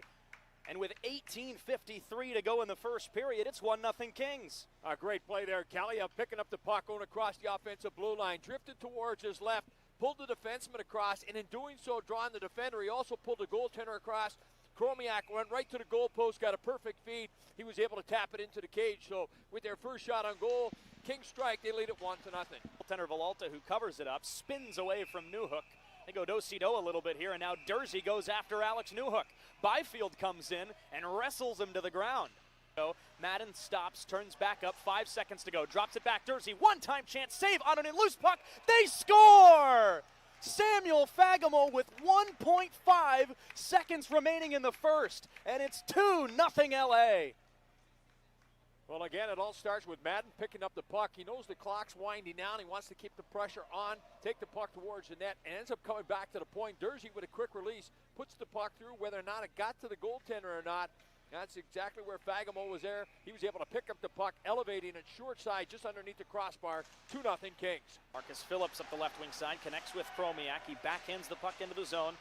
And with 18:53 to go in the first period, it's 1-0 Kings. A great play there. Kaliev picking up the puck, going across the offensive blue line, drifted towards his left, pulled the defenseman across, and in doing so, drawing the defender, he also pulled the goaltender across. Chromiak went right to the goalpost, got a perfect feed. He was able to tap it into the cage. So with their first shot on goal, Kings strike, they lead it 1-0. Goaltender Villalta, who covers it up, spins away from Newhook. They go do-si-do a little bit here, and now Dursey goes after Alex Newhook. Byfield comes in and wrestles him to the ground. So Madden stops, turns back up, 5 seconds to go, drops it back. Dursey, one-time chance, save on an loose puck. They score! Samuel Fagemo with 1.5 seconds remaining in the first, and it's 2-0 LA. Well, again, it all starts with Madden picking up the puck. He knows the clock's winding down. He wants to keep the pressure on, take the puck towards the net, and ends up coming back to the point. Dursey with a quick release, puts the puck through, whether or not it got to the goaltender or not. That's exactly where Fagemo was there. He was able to pick up the puck, elevating it short side just underneath the crossbar. 2-0 Kings. Marcus Phillips up the left wing side connects with Chromiak. He backhands the puck into the zone,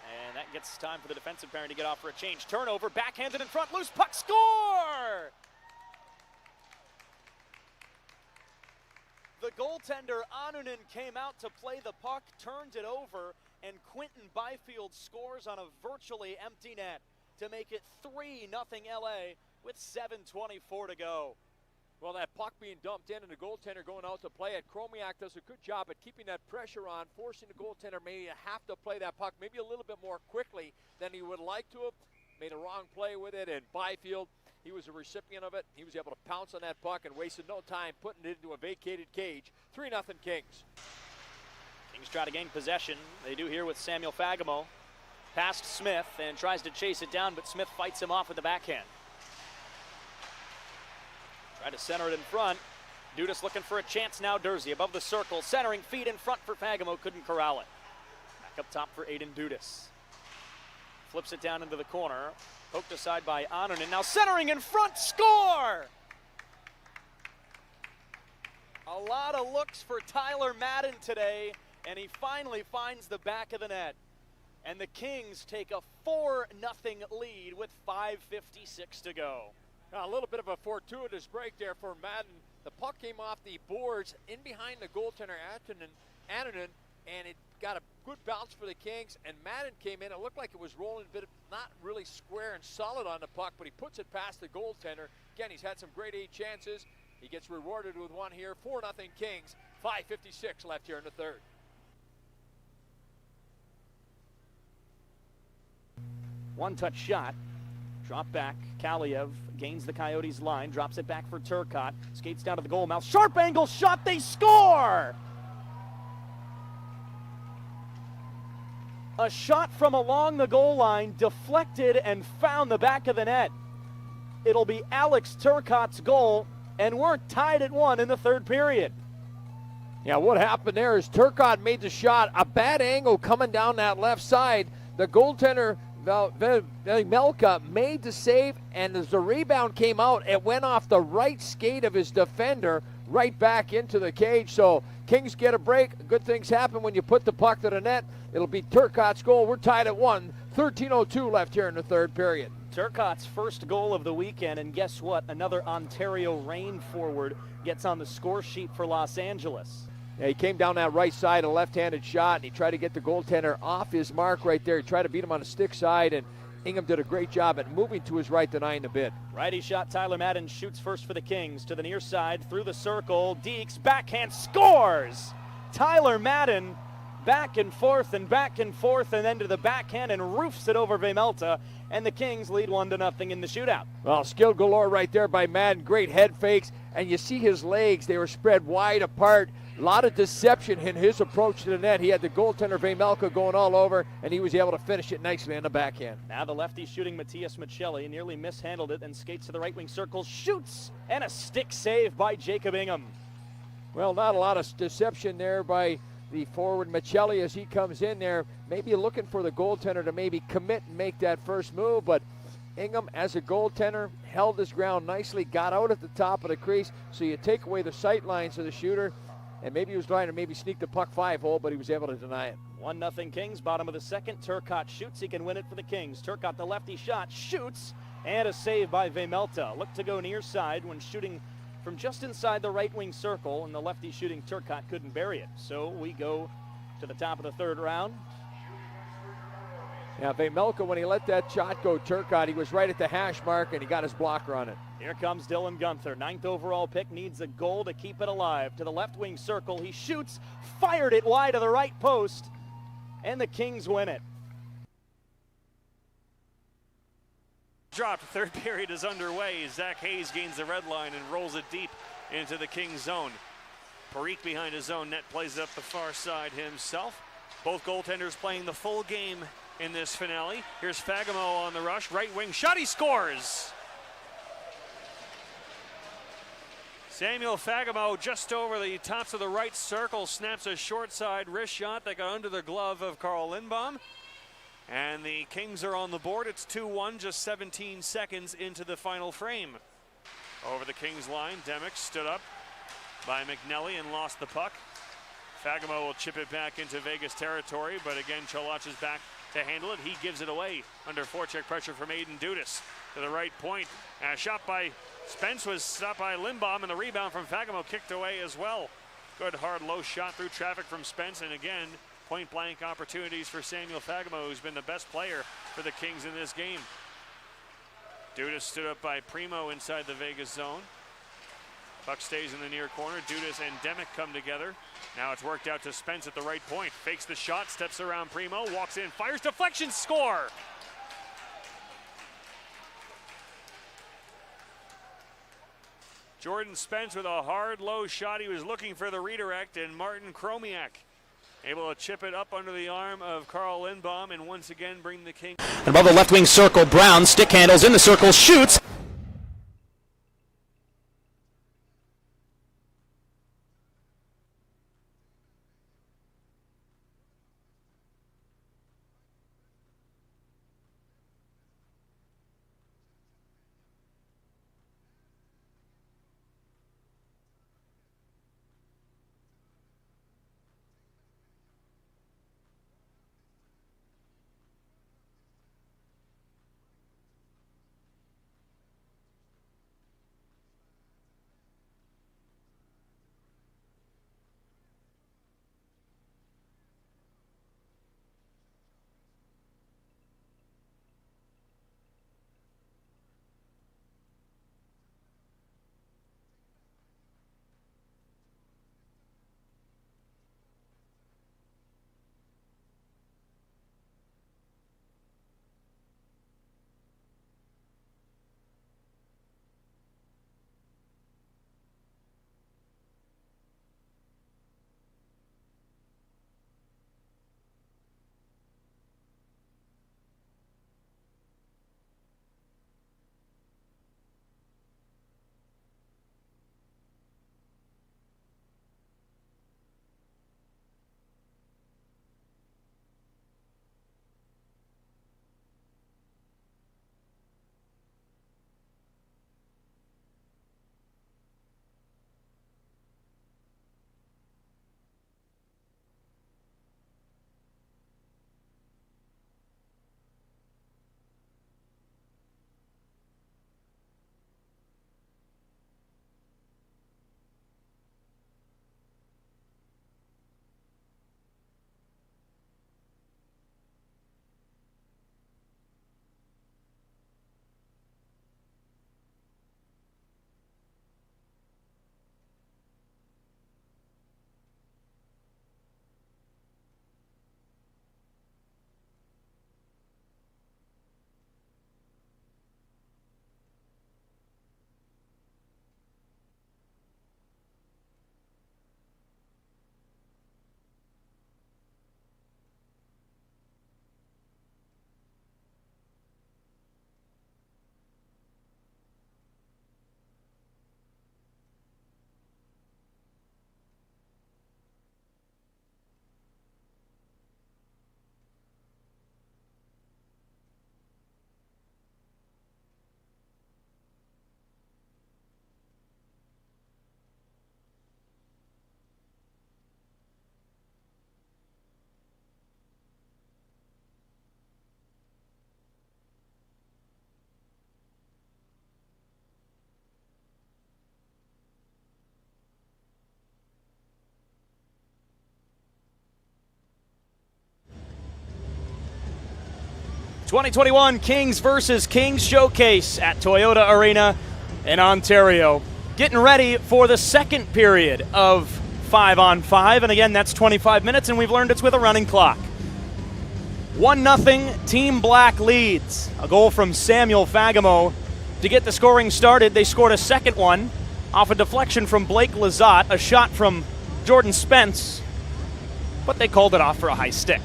and that gets time for the defensive pairing to get off for a change. Turnover, backhanded in front, loose puck, score! The goaltender Annunen came out to play the puck, turned it over, and Quinton Byfield scores on a virtually empty net to make it 3-0 LA with 7:24 to go. Well, that puck being dumped in and the goaltender going out to play it. Chromiak does a good job at keeping that pressure on, forcing the goaltender maybe to have to play that puck maybe a little bit more quickly than he would like to have. Made a wrong play with it, and Byfield, he was a recipient of it. He was able to pounce on that puck and wasted no time putting it into a vacated cage. 3-0 Kings. Kings try to gain possession. They do here with Samuel Fagemo. Past Smith and tries to chase it down, but Smith fights him off with the backhand. Try to center it in front. Dudas looking for a chance now. Dursey above the circle, centering feed in front for Fagemo, couldn't corral it. Back up top for Aiden Dudas. Flips it down into the corner. Poked aside by Annunen. Now centering in front, score! A lot of looks for Tyler Madden today, and he finally finds the back of the net. And the Kings take a 4-0 lead with 5:56 to go. Now, a little bit of a fortuitous break there for Madden. The puck came off the boards in behind the goaltender Annunen, and it got a good bounce for the Kings, and Madden came in. It looked like it was rolling a bit, not really square and solid on the puck, but he puts it past the goaltender. Again, he's had some grade A chances. He gets rewarded with one here. 4-0 Kings, 5:56 left here in the third. One-touch shot. Drop back. Kaliev gains the Coyotes line, drops it back for Turcotte. Skates down to the goal mouth. Sharp angle shot. They score! A shot from along the goal line, deflected and found the back of the net. It'll be Alex Turcotte's goal, and we're tied at 1 in the third period. Yeah, what happened there is Turcotte made the shot, a bad angle coming down that left side. The goaltender, Melka, made the save, and as the rebound came out, it went off the right skate of his defender right back into the cage. So Kings get a break. Good things happen when you put the puck to the net. It'll be Turcotte's goal. We're tied at 1. 13:02 left here in the third period. Turcotte's first goal of the weekend, and guess what? Another Ontario Reign forward gets on the score sheet for Los Angeles. Yeah, he came down that right side, a left-handed shot, and he tried to get the goaltender off his mark right there. He tried to beat him on the stick side, and Ingham did a great job at moving to his right, denying the bid. Righty shot, Tyler Madden shoots first for the Kings. To the near side, through the circle, Deeks, backhand, scores! Tyler Madden, back and forth, and then to the backhand, and roofs it over Vemelta, and the Kings lead 1-0 in the shootout. Well, skill galore right there by Madden. Great head fakes, and you see his legs. They were spread wide apart. A lot of deception in his approach to the net. He had the goaltender Vemelka going all over, and he was able to finish it nicely on the backhand. Now the lefty shooting Matias Michelli nearly mishandled it and skates to the right wing circle, shoots, and a stick save by Jacob Ingham. Well, not a lot of deception there by the forward Michelli as he comes in there, maybe looking for the goaltender to maybe commit and make that first move, but Ingham, as a goaltender, held his ground nicely, got out at the top of the crease, so you take away the sight lines of the shooter, and maybe he was trying to maybe sneak the puck 5-hole, but he was able to deny it. 1-0 Kings, bottom of the second. Turcotte shoots, he can win it for the Kings. Turcotte, the lefty shot, shoots, and a save by Vemelta. Looked to go near side when shooting from just inside the right wing circle, and the lefty shooting Turcotte couldn't bury it. So we go to the top of the third round. Yeah, Vemelka, when he let that shot go Turcotte, he was right at the hash mark, and he got his blocker on it. Here comes Dylan Gunther, 9th overall pick, needs a goal to keep it alive. To the left wing circle, he shoots, fired it wide to the right post, and the Kings win it. Dropped, third period is underway. Zach Hayes gains the red line and rolls it deep into the Kings zone. Parikh behind his own net plays it up the far side himself. Both goaltenders playing the full game in this finale. Here's Fagemo on the rush, right wing shot, he scores! Samuel Fagemo just over the tops of the right circle, snaps a short side wrist shot that got under the glove of Carl Lindbaum. And the Kings are on the board. It's 2-1, just 17 seconds into the final frame. Over the Kings line, Demick stood up by McNelly and lost the puck. Fagemo will chip it back into Vegas territory, but again, Cholach is back to handle it. He gives it away under forecheck pressure from Aiden Dudas to the right point. A shot by Spence was stopped by Lindbaum, and the rebound from Fagemo kicked away as well. Good hard low shot through traffic from Spence, and again, point blank opportunities for Samuel Fagemo, who's been the best player for the Kings in this game. Dudas stood up by Primo inside the Vegas zone. Puck stays in the near corner. Dudas and Demick come together. Now it's worked out to Spence at the right point. Fakes the shot, steps around Primo, walks in, fires, deflection, score! Jordan Spence with a hard low shot. He was looking for the redirect, and Martin Chromiak able to chip it up under the arm of Carl Lindbaum and once again bring the Kings. Above the left wing circle, Brown stick handles in the circle, shoots. 2021 Kings versus Kings showcase at Toyota Arena in Ontario. Getting ready for the second period of 5-on-5, and again, that's 25 minutes, and we've learned it's with a running clock. 1-0, Team Black leads. A goal from Samuel Fagamo to get the scoring started. They scored a second one off a deflection from Blake Lazat, a shot from Jordan Spence, but they called it off for a high stick.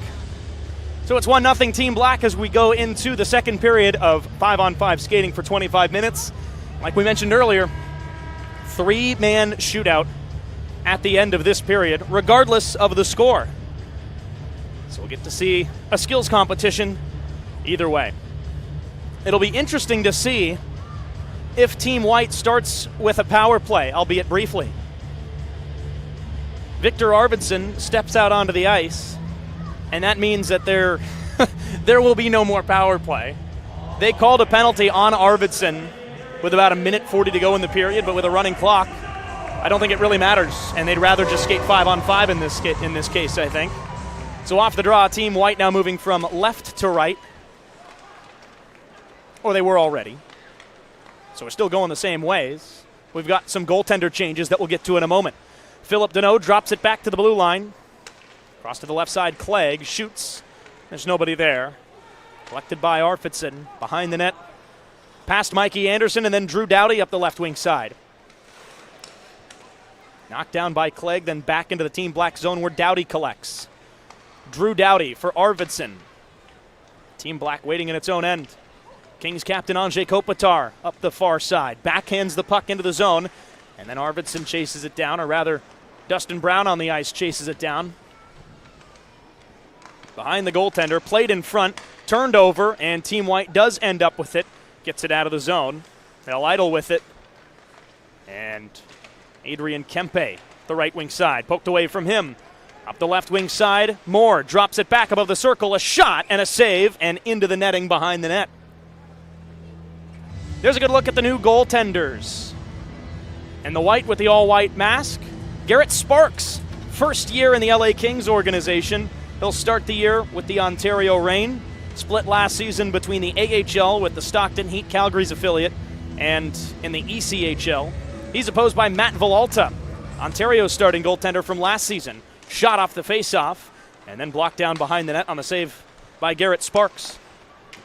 So it's 1-0 Team Black as we go into the second period of 5-on-5 skating for 25 minutes. Like we mentioned earlier, 3-man shootout at the end of this period, regardless of the score. So we'll get to see a skills competition either way. It'll be interesting to see if Team White starts with a power play, albeit briefly. Victor Arvidsson steps out onto the ice, and that means that there will be no more power play. They called a penalty on Arvidsson with about 1:40 to go in the period, but with a running clock, I don't think it really matters, and they'd rather just skate 5-on-5 in this case, I think. So off the draw, Team White now moving from left to right, or they were already. So we're still going the same ways. We've got some goaltender changes that we'll get to in a moment. Philip Deneau drops it back to the blue line. Cross to the left side, Clegg shoots. There's nobody there. Collected by Arvidsson, behind the net. Past Mikey Anderson, and then Drew Doughty up the left wing side. Knocked down by Clegg, then back into the Team Black zone where Doughty collects. Drew Doughty for Arvidsson. Team Black waiting in its own end. Kings captain Anze Kopitar up the far side. Backhands the puck into the zone, and then Arvidsson chases it down, or rather, Dustin Brown on the ice chases it down. Behind the goaltender, played in front, turned over, and Team White does end up with it. Gets it out of the zone. They'll idle with it. And Adrian Kempe, the right wing side, poked away from him. Up the left wing side, Moore drops it back above the circle. A shot and a save, and into the netting behind the net. There's a good look at the new goaltenders. And the white with the all-white mask, Garrett Sparks, first year in the LA Kings organization. He'll start the year with the Ontario Reign. Split last season between the AHL with the Stockton Heat, Calgary's affiliate, and in the ECHL. He's opposed by Matt Villalta, Ontario's starting goaltender from last season. Shot off the faceoff, and then blocked down behind the net on the save by Garrett Sparks.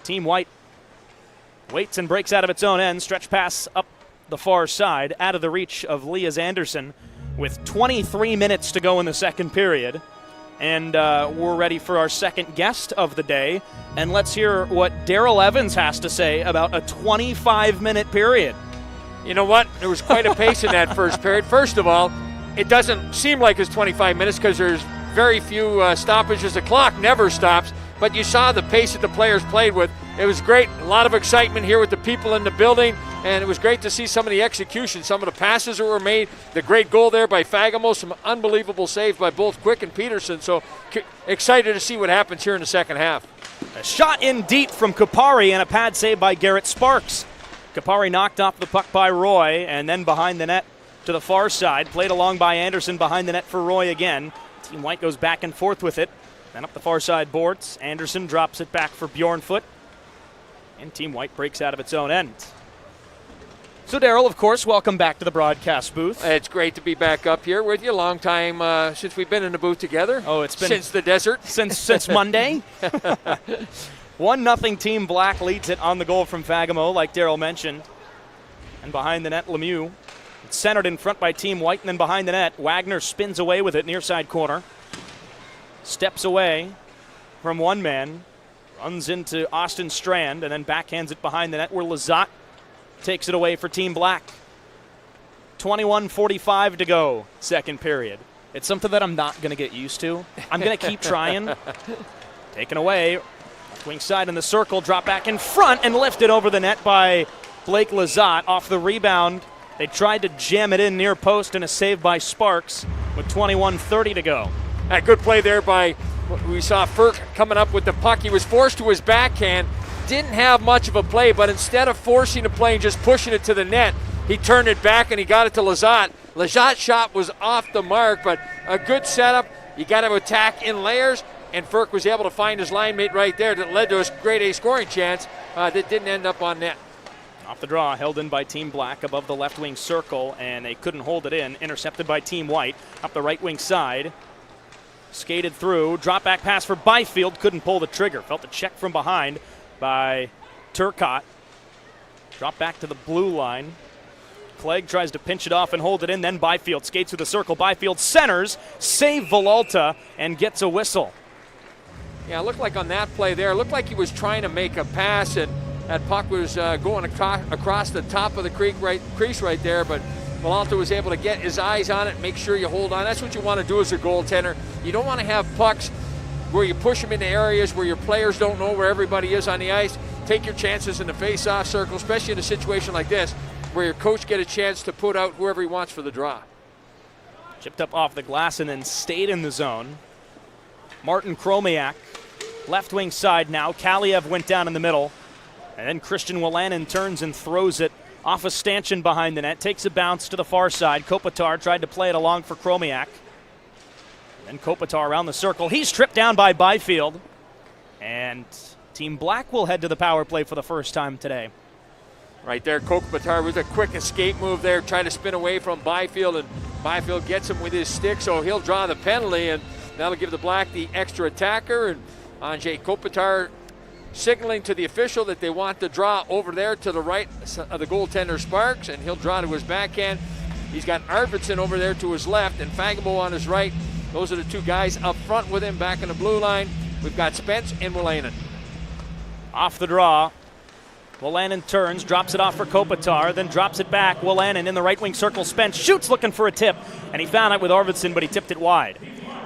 Team White waits and breaks out of its own end. Stretch pass up the far side, out of the reach of Lias Anderson, with 23 minutes to go in the second period. And we're ready for our second guest of the day. And let's hear what Daryl Evans has to say about a 25-minute period. You know what? There was quite a pace in that first period. First of all, it doesn't seem like it's 25 minutes because there's very few stoppages. The clock never stops, but you saw the pace that the players played with. It was great. A lot of excitement here with the people in the building, and it was great to see some of the execution, some of the passes that were made, the great goal there by Fagamo, some unbelievable saves by both Quick and Peterson. So excited to see what happens here in the second half. A shot in deep from Kupari and a pad save by Garrett Sparks. Kupari knocked off the puck by Roy, and then behind the net to the far side. Played along by Anderson behind the net for Roy again. Team White goes back and forth with it. Then up the far side boards. Anderson drops it back for Bjornfoot. And Team White breaks out of its own end. So, Daryl, of course, welcome back to the broadcast booth. It's great to be back up here with you. Long time since we've been in the booth together. Oh, it's been since the desert. Since Monday. 1-0 Team Black leads it on the goal from Fagamo, like Daryl mentioned. And behind the net, Lemieux. It's centered in front by Team White, and then behind the net, Wagner spins away with it, near side corner. Steps away from one man. Runs into Austin Strand, and then backhands it behind the net where Lazat takes it away for Team Black. 21:45 to go, second period. It's something that I'm not going to get used to. I'm going to keep trying. Taken away. Wing side in the circle, drop back in front, and lifted over the net by Blake Lazat. Off the rebound, they tried to jam it in near post, and a save by Sparks with 21:30 to go. A good play there by, we saw Ferk coming up with the puck. He was forced to his backhand. Didn't have much of a play, but instead of forcing the play and just pushing it to the net, he turned it back and he got it to Lazat. Lazat's shot was off the mark, but a good setup. You got to attack in layers. and Ferk was able to find his line mate right there that led to a grade A scoring chance that didn't end up on net. Off the draw, held in by Team Black above the left wing circle, and they couldn't hold it in. Intercepted by Team White up the right wing side. Skated through, drop back pass for Byfield, couldn't pull the trigger. Felt a check from behind by Turcotte. Drop back to the blue line. Clegg tries to pinch it off and hold it in, then Byfield skates through the circle. Byfield centers, save Villalta, and gets a whistle. Yeah, it looked like on that play there, it looked like he was trying to make a pass, and that puck was going across the top of the crease right there, but Villalta was able to get his eyes on it, make sure you hold on. That's what you want to do as a goaltender. You don't want to have pucks where you push them into areas where your players don't know where everybody is on the ice. Take your chances in the face-off circle, especially in a situation like this, where your coach get a chance to put out whoever he wants for the draw. Chipped up off the glass and then stayed in the zone. Martin Chromiak, left wing side now. Kaliev went down in the middle. And then Christian Wolanin turns and throws it off a stanchion behind the net. Takes a bounce to the far side. Kopitar tried to play it along for Chromiak. And Kopitar around the circle. He's stripped down by Byfield. And Team Black will head to the power play for the first time today. Right there, Kopitar with a quick escape move there, trying to spin away from Byfield, and Byfield gets him with his stick, so he'll draw the penalty, and that'll give the Black the extra attacker. And Andrzej Kopitar signaling to the official that they want the draw over there to the right of the goaltender Sparks, and he'll draw to his backhand. He's got Arvidsson over there to his left and Fagemo on his right. Those are the two guys up front with him back in the blue line. We've got Spence and Wolanin. Off the draw, Wolanin turns, drops it off for Kopitar, then drops it back. Wolanin in the right wing circle. Spence shoots looking for a tip, and he found it with Arvidsson, but he tipped it wide.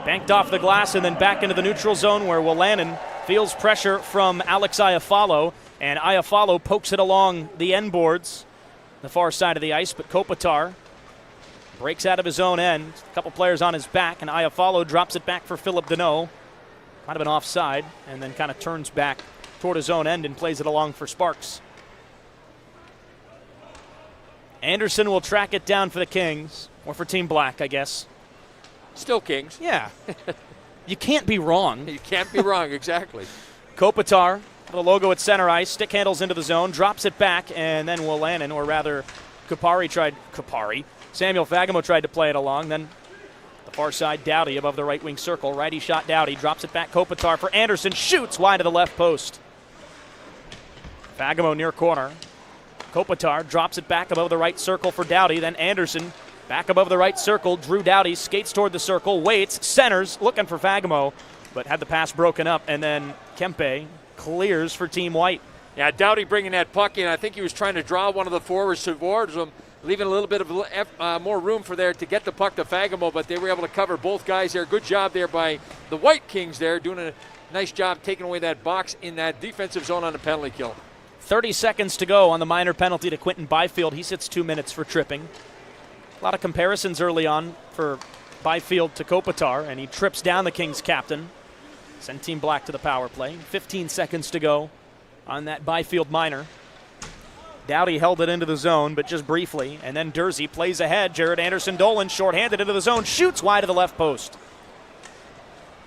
Banked off the glass and then back into the neutral zone where Wolanin feels pressure from Alex Iafallo, and Iafallo pokes it along the end boards, the far side of the ice, but Kopitar breaks out of his own end. A couple players on his back, and Iafallo drops it back for Philip Deneau. Might have been offside, and then kind of turns back toward his own end and plays it along for Sparks. Anderson will track it down for the Kings, or for Team Black, I guess. Still Kings. Yeah. You can't be wrong. You can't be wrong, exactly. Kopitar, the logo at center ice, stick handles into the zone, drops it back, and then Wolanin, or rather Samuel Fagemo tried to play it along, then the far side, Doughty above the right wing circle. Righty shot Doughty, drops it back Kopitar for Anderson, shoots wide to the left post. Fagemo near corner. Kopitar drops it back above the right circle for Doughty, then Anderson back above the right circle. Drew Doughty skates toward the circle, waits, centers, looking for Fagemo, but had the pass broken up, and then Kempe clears for Team White. Yeah, Doughty bringing that puck in. I think he was trying to draw one of the forwards towards him, leaving a little bit of more room for there to get the puck to Fagemo, but they were able to cover both guys there. Good job there by the White Kings there, doing a nice job taking away that box in that defensive zone on the penalty kill. 30 seconds to go on the minor penalty to Quinton Byfield. He sits 2 minutes for tripping. A lot of comparisons early on for Byfield to Kopitar, and he trips down the Kings captain. Send Team Black to the power play. 15 seconds to go on that Byfield minor. Doughty held it into the zone, but just briefly, and then Dursey plays ahead. Jared Anderson-Dolan shorthanded into the zone, shoots wide to the left post.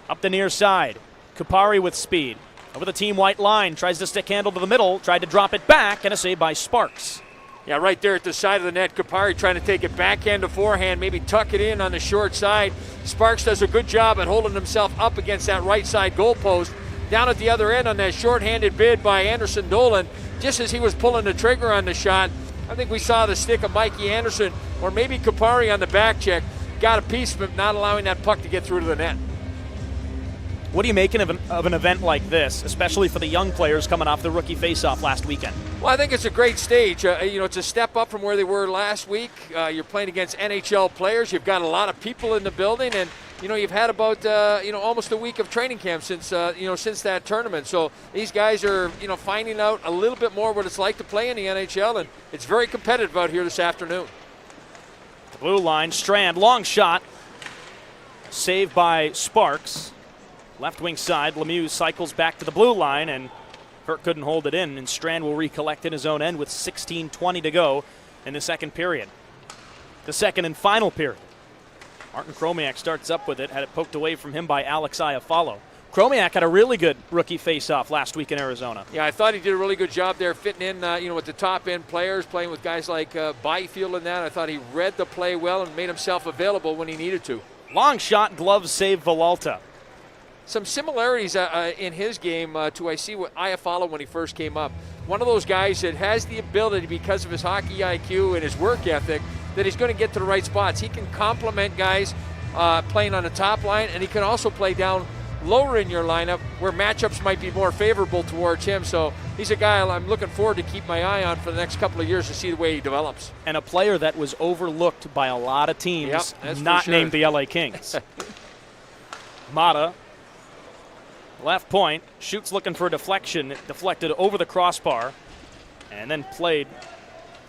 Up the near side, Kupari with speed. Over the Team White line, tries to stick handle to the middle, tried to drop it back, and a save by Sparks. Yeah, right there at the side of the net, Kupari trying to take it backhand to forehand, maybe tuck it in on the short side. Sparks does a good job at holding himself up against that right side goalpost. Down at the other end on that shorthanded bid by Anderson-Dolan, just as he was pulling the trigger on the shot, I think we saw the stick of Mikey Anderson, or maybe Kupari on the back check, got a piece of him, not allowing that puck to get through to the net. What are you making of an event like this, especially for the young players coming off the rookie faceoff last weekend? Well, I think it's a great stage. It's a step up from where they were last week. You're playing against NHL players. You've got a lot of people in the building, and you've had about almost a week of training camp since that tournament. So these guys are finding out a little bit more what it's like to play in the NHL, and it's very competitive out here this afternoon. The blue line, Strand, long shot, saved by Sparks. Left wing side, Lemieux cycles back to the blue line, and Kirk couldn't hold it in, and Strand will recollect in his own end with 16:20 to go in the second period. The second and final period. Martin Chromiak starts up with it, had it poked away from him by Alex Iafallo. Chromiak had a really good rookie face-off last week in Arizona. Yeah, I thought he did a really good job there fitting in, with the top-end players, playing with guys like Byfield and that. I thought he read the play well and made himself available when he needed to. Long shot, glove save, Villalta. Some similarities in his game to I see what Iafallo when he first came up. One of those guys that has the ability, because of his hockey IQ and his work ethic, that he's going to get to the right spots. He can complement guys playing on the top line, and he can also play down lower in your lineup where matchups might be more favorable towards him. So he's a guy I'm looking forward to keep my eye on for the next couple of years to see the way he develops. And a player that was overlooked by a lot of teams, not named the LA Kings. Mata, left point, shoots looking for a deflection. It deflected over the crossbar and then played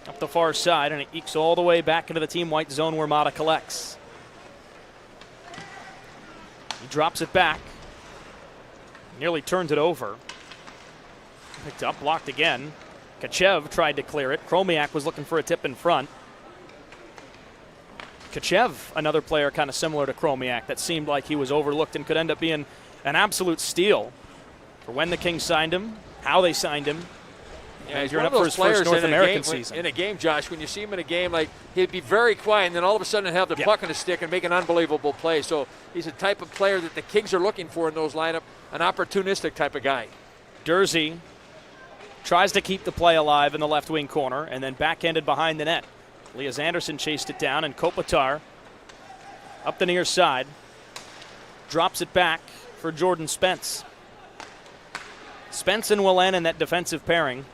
up the far side, and it ekes all the way back into the team white zone where Mata collects. He drops it back. Nearly turns it over. Picked up, blocked again. Kachev tried to clear it. Chromiak was looking for a tip in front. Kachev, another player kind of similar to Chromiak that seemed like he was overlooked and could end up being an absolute steal for when the Kings signed him, how they signed him. Yeah, he's gearing one up of for those his first players North in American a game, season. in a game, Josh, when you see him in a game, like he'd be very quiet, and then all of a sudden have the puck on his stick and make an unbelievable play. So he's a type of player that the Kings are looking for in those lineup, an opportunistic type of guy. Dursey tries to keep the play alive in the left wing corner and then backhanded behind the net. Elias Anderson chased it down, and Kopitar up the near side drops it back for Jordan Spence. Spence and Wolanin, that defensive pairing.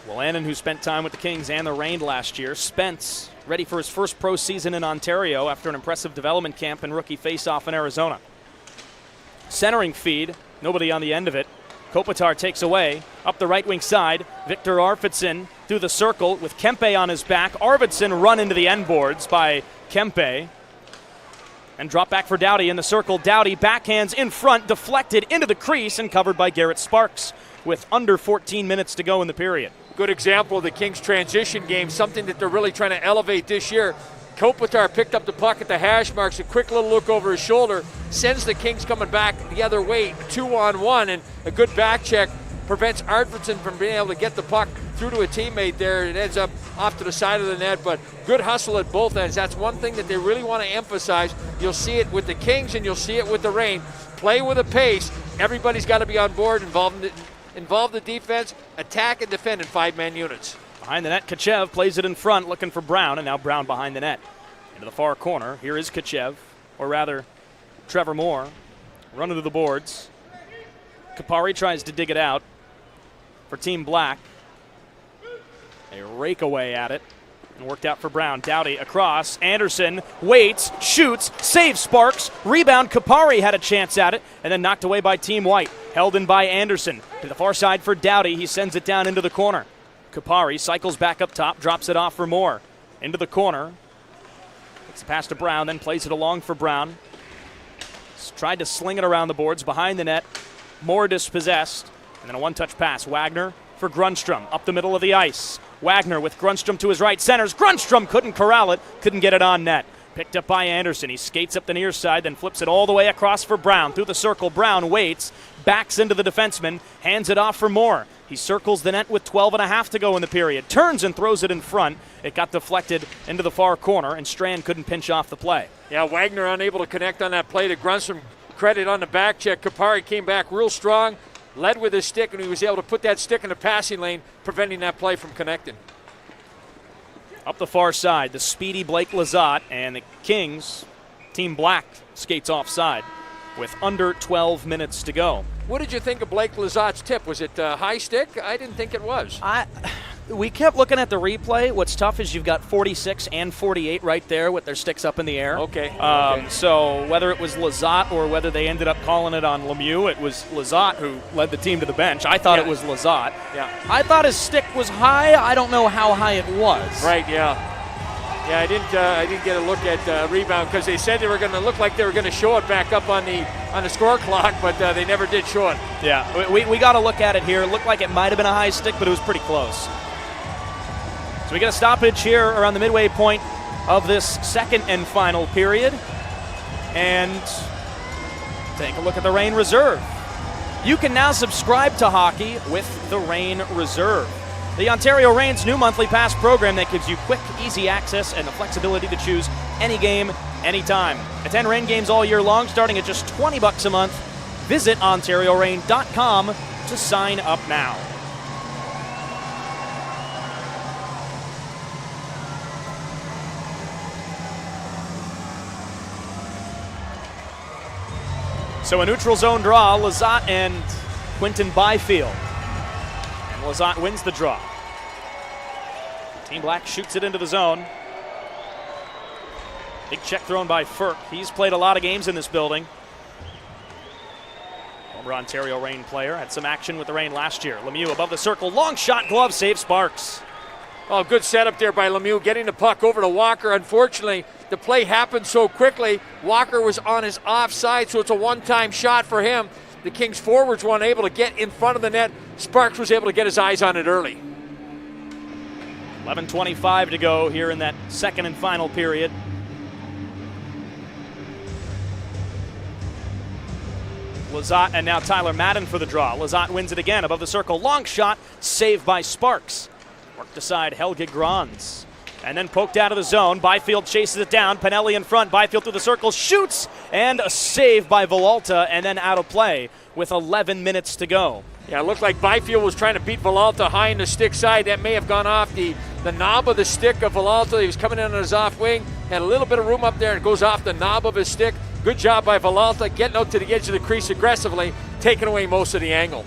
Wolanin, who spent time with the Kings and the Reign last year. Spence, ready for his first pro season in Ontario after an impressive development camp and rookie face-off in Arizona. Centering feed, nobody on the end of it. Kopitar takes away, up the right wing side. Victor Arvidsson through the circle with Kempe on his back. Arvidsson run into the end boards by Kempe. And drop back for Doughty in the circle. Doughty backhands in front, deflected into the crease and covered by Garrett Sparks with under 14 minutes to go in the period. Good example of the Kings' transition game, something that they're really trying to elevate this year. Kopitar picked up the puck at the hash marks, a quick little look over his shoulder, sends the Kings coming back the other way, 2-on-1, and a good back check prevents Arvidsson from being able to get the puck through to a teammate there. It ends up off to the side of the net, but good hustle at both ends. That's one thing that they really want to emphasize. You'll see it with the Kings and you'll see it with the Reign. Play with a pace. Everybody's got to be on board, involve the defense, attack and defend in 5-man units. Behind the net, Kachev plays it in front, looking for Brown, and now Brown behind the net. Into the far corner, here is Kachev, or rather, Trevor Moore, running to the boards. Kupari tries to dig it out for Team Black. They rake away at it, and worked out for Brown. Doughty across, Anderson waits, shoots, saves Sparks, rebound. Kupari had a chance at it, and then knocked away by Team White. Held in by Anderson. To the far side for Doughty, he sends it down into the corner. Kupari cycles back up top, drops it off for Moore. Into the corner. Gets the pass to Brown, then plays it along for Brown. Tried to sling it around the boards, behind the net. Moore dispossessed. And then a one-touch pass. Wagner for Grunstrom, up the middle of the ice. Wagner with Grunstrom to his right, centers. Grunstrom couldn't corral it, couldn't get it on net. Picked up by Anderson. He skates up the near side, then flips it all the way across for Brown. Through the circle, Brown waits, backs into the defenseman, hands it off for Moore. He circles the net with 12.5 to go in the period. Turns and throws it in front. It got deflected into the far corner, and Strand couldn't pinch off the play. Yeah, Wagner unable to connect on that play to Grunstrom. Credit on the back check. Kupari came back real strong, led with his stick, and he was able to put that stick in the passing lane, preventing that play from connecting. Up the far side, the speedy Blake Lizotte, and the Kings, Team Black, skates offside with under 12 minutes to go. What did you think of Blake Lizotte's tip? Was it high stick? I didn't think it was. We kept looking at the replay. What's tough is you've got 46 and 48 right there with their sticks up in the air. Okay. So whether it was Lizotte or whether they ended up calling it on Lemieux, it was Lizotte who led the team to the bench. I thought it was Lizotte. Yeah. I thought his stick was high. I don't know how high it was. Right, yeah. Yeah, I didn't get a look at rebound because they said they were going to look like they were going to show it back up on the score clock, but they never did show it. Yeah, we got to look at it here. It looked like it might have been a high stick, but it was pretty close. So we get a stoppage here around the midway point of this second and final period. And Take a look at the Reign Reserve. You can now subscribe to hockey with the Reign Reserve, the Ontario Reign's new monthly pass program that gives you quick, easy access and the flexibility to choose any game, anytime. Attend Reign games all year long, starting at just $20 a month. Visit OntarioReign.com to sign up now. So a neutral zone draw, Lizotte and Quinton Byfield. And Lizotte wins the draw. Team Black shoots it into the zone. Big check thrown by Ferk. He's played a lot of games in this building. Former Ontario Reign player, had some action with the Reign last year. Lemieux above the circle, long shot, glove save, Sparks. Oh, good setup there by Lemieux, getting the puck over to Walker. Unfortunately, the play happened so quickly. Walker was on his offside, so it's a one-time shot for him. The Kings forwards weren't able to get in front of the net. Sparks was able to get his eyes on it early. 11:25 to go here in that second and final period. Lizotte and now Tyler Madden for the draw. Lizotte wins it again above the circle. Long shot, saved by Sparks. Worked aside Helge Grans. And then poked out of the zone. Byfield chases it down. Pinelli in front. Byfield through the circle. Shoots. And a save by Villalta. And then out of play with 11 minutes to go. Yeah, it looked like Byfield was trying to beat Villalta high in the stick side. That may have gone off the knob of the stick of Villalta. He was coming in on his off wing. Had a little bit of room up there and goes off the knob of his stick. Good job by Villalta getting out to the edge of the crease aggressively, taking away most of the angle.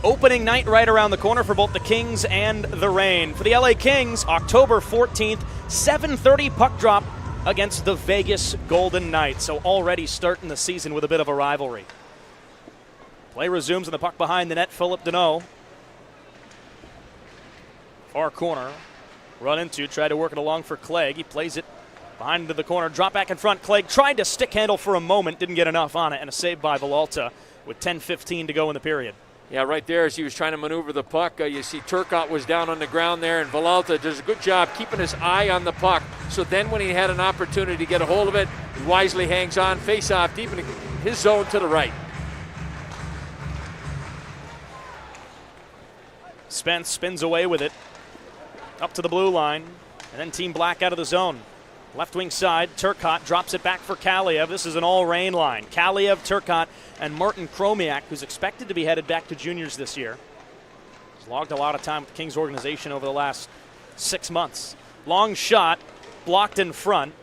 Opening night right around the corner for both the Kings and the Reign. For the LA Kings, October 14th, 7:30 puck drop against the Vegas Golden Knights. So already starting the season with a bit of a rivalry. Play resumes in the puck behind the net, Philip Deneau. Far corner, run into, tried to work it along for Clegg. He plays it behind into the corner, drop back in front. Clegg tried to stick handle for a moment, didn't get enough on it, and a save by Villalta with 10:15 to go in the period. Yeah, right there as he was trying to maneuver the puck, you see Turcotte was down on the ground there, and Villalta does a good job keeping his eye on the puck. So then when he had an opportunity to get a hold of it, he wisely hangs on, face-off deep in his zone to the right. Spence spins away with it, up to the blue line, and then Team Black out of the zone. Left wing side, Turcotte drops it back for Kaliev. This is an all-Reign line. Kaliev, Turcotte, and Martin Chromiak, who's expected to be headed back to juniors this year. He's logged a lot of time with the Kings organization over the last 6 months. Long shot, blocked in front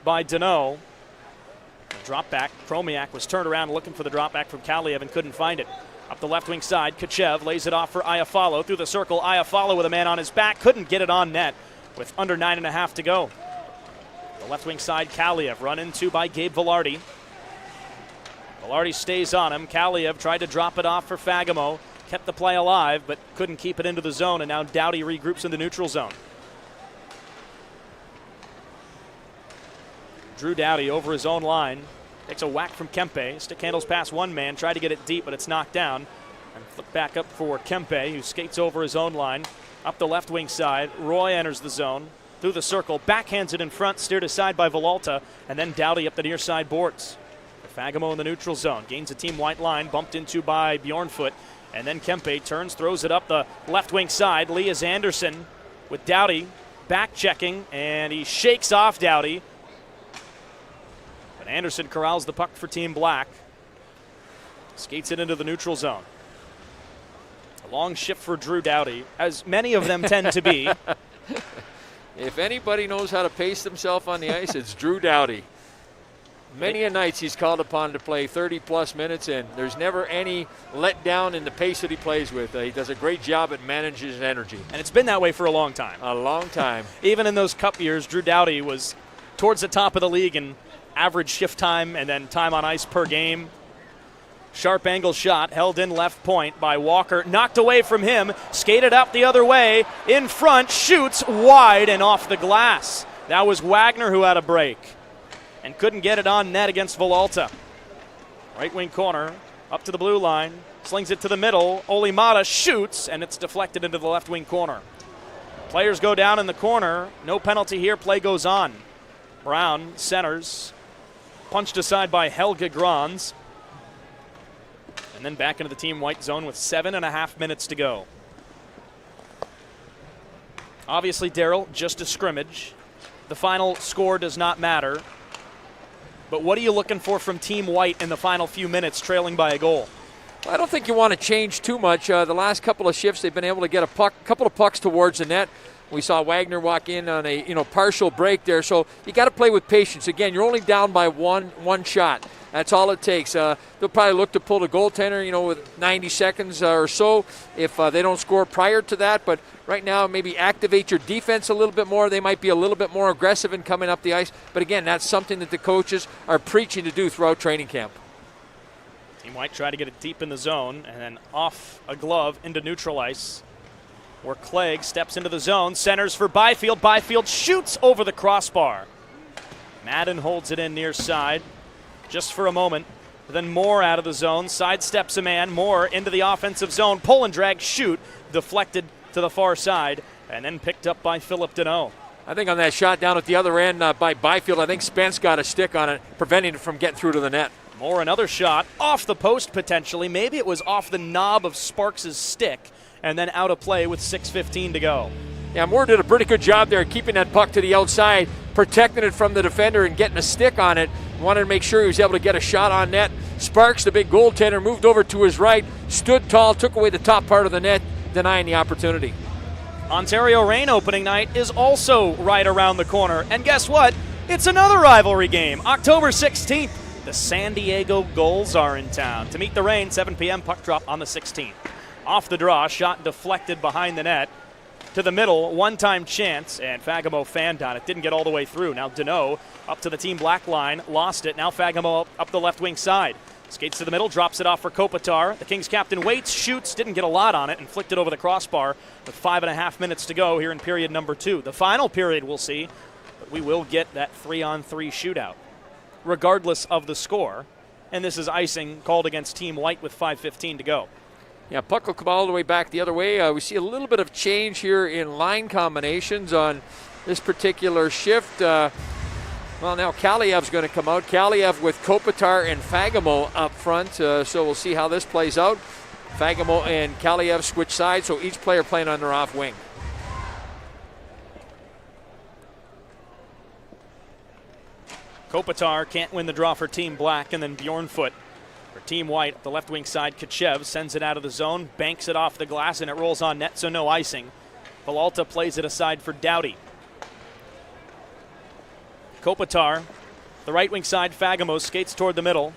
by Deneau. Drop back, Chromiak was turned around looking for the drop back from Kaliev and couldn't find it. Up the left wing side, Kachev lays it off for Iafallo. Through the circle, Iafallo with a man on his back. Couldn't get it on net with under 9.5 to go. The left wing side, Kaliev, run into by Gabe Vilardi. Vilardi stays on him. Kaliev tried to drop it off for Fagemo. Kept the play alive, but couldn't keep it into the zone, and now Doughty regroups in the neutral zone. Drew Doughty over his own line. Takes a whack from Kempe. Stick handles past one man. Tried to get it deep, but it's knocked down. And flip back up for Kempe, who skates over his own line. Up the left wing side. Roy enters the zone. Through the circle, backhands it in front, steered aside by Villalta, and then Doughty up the near side boards. Fagemo in the neutral zone, gains a team white line, bumped into by Bjornfoot, and then Kempe turns, throws it up the left wing side. Elias Anderson with Doughty back checking, and he shakes off Doughty. But Anderson corrals the puck for Team Black. Skates it into the neutral zone. A long shift for Drew Doughty, as many of them tend to be. If anybody knows how to pace himself on the ice, it's Drew Doughty. Many a nights he's called upon to play 30-plus minutes, and there's never any letdown in the pace that he plays with. He does a great job at managing his energy. And it's been that way for a long time. A long time. Even in those cup years, Drew Doughty was towards the top of the league in average shift time and then time on ice per game. Sharp angle shot, held in left point by Walker. Knocked away from him, skated up the other way, in front, shoots wide and off the glass. That was Wagner who had a break and couldn't get it on net against Villalta. Right wing corner, up to the blue line, slings it to the middle. Olimata shoots, and it's deflected into the left wing corner. Players go down in the corner. No penalty here, play goes on. Brown centers, punched aside by Helge Grans. And then back into the team white zone with 7.5 minutes to go. Obviously, Daryl, just a scrimmage. The final score does not matter. But what are you looking for from Team White in the final few minutes, trailing by a goal? I don't think you want to change too much. The last couple of shifts, they've been able to get a couple of pucks towards the net. We saw Wagner walk in on a partial break there, so you got to play with patience. Again, you're only down by one shot. That's all it takes. They'll probably look to pull the goaltender, with 90 seconds or so if they don't score prior to that. But right now, maybe activate your defense a little bit more. They might be a little bit more aggressive in coming up the ice. But again, that's something that the coaches are preaching to do throughout training camp. Team White tried to get it deep in the zone and then off a glove into neutral ice, where Clegg steps into the zone, centers for Byfield. Byfield shoots over the crossbar. Madden holds it in near side just for a moment. Then Moore out of the zone, sidesteps a man. Moore into the offensive zone. Pull and drag, shoot, deflected to the far side, and then picked up by Philip Deneau. I think on that shot down at the other end by Byfield, I think Spence got a stick on it, preventing it from getting through to the net. Moore, another shot, off the post potentially. Maybe it was off the knob of Sparks' stick, and then out of play with 6:15 to go. Yeah, Moore did a pretty good job there keeping that puck to the outside, protecting it from the defender and getting a stick on it. Wanted to make sure he was able to get a shot on net. Sparks, the big goaltender, moved over to his right, stood tall, took away the top part of the net, denying the opportunity. Ontario Reign opening night is also right around the corner. And guess what? It's another rivalry game. October 16th, the San Diego Gulls are in town. To meet the Reign, 7 p.m. puck drop on the 16th. Off the draw, shot deflected behind the net. To the middle, one-time chance, and Fagemo fanned on it. Didn't get all the way through. Now Deneau up to the team black line, lost it. Now Fagemo up the left wing side. Skates to the middle, drops it off for Kopitar. The Kings captain waits, shoots, didn't get a lot on it, and flicked it over the crossbar with 5.5 minutes to go here in period number 2. The final period we'll see, but we will get that 3-on-3 shootout, regardless of the score. And this is icing called against Team White with 5:15 to go. Yeah, puck will come all the way back the other way. We see a little bit of change here in line combinations on this particular shift. Well, now Kaliev's going to come out. Kaliev with Kopitar and Fagemo up front. So we'll see how this plays out. Fagemo and Kaliev switch sides, so each player playing on their off wing. Kopitar can't win the draw for Team Black, and then Bjornfoot for Team White. The left wing side, Kachev sends it out of the zone, banks it off the glass, and it rolls on net, so no icing. Villalta plays it aside for Doughty. Kopitar, the right wing side, Fagemo skates toward the middle,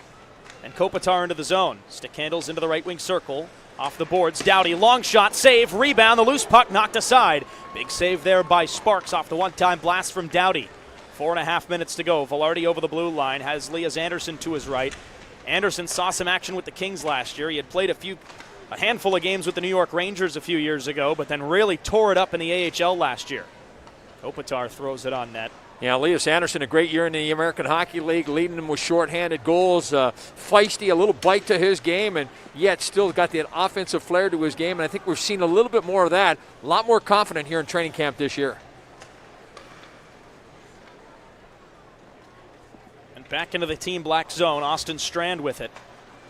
and Kopitar into the zone. Stick handles into the right wing circle, off the boards. Doughty, long shot, save, rebound, the loose puck knocked aside. Big save there by Sparks off the one-time blast from Doughty. 4.5 minutes to go. Velarde over the blue line, has Lias Anderson to his right. Anderson saw some action with the Kings last year. He had played a handful of games with the New York Rangers a few years ago, but then really tore it up in the AHL last year. Kopitar throws it on net. Yeah, Lias Anderson, a great year in the American Hockey League, leading them with shorthanded goals. Feisty, a little bite to his game, and yet still got that offensive flair to his game. And I think we've seen a little bit more of that. A lot more confident here in training camp this year. And back into the Team Black zone, Austin Strand with it.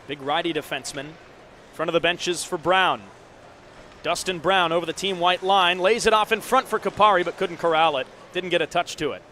Big righty defenseman. Front of the benches for Brown. Dustin Brown over the Team White line, lays it off in front for Kupari, but couldn't corral it. Didn't get a touch to it.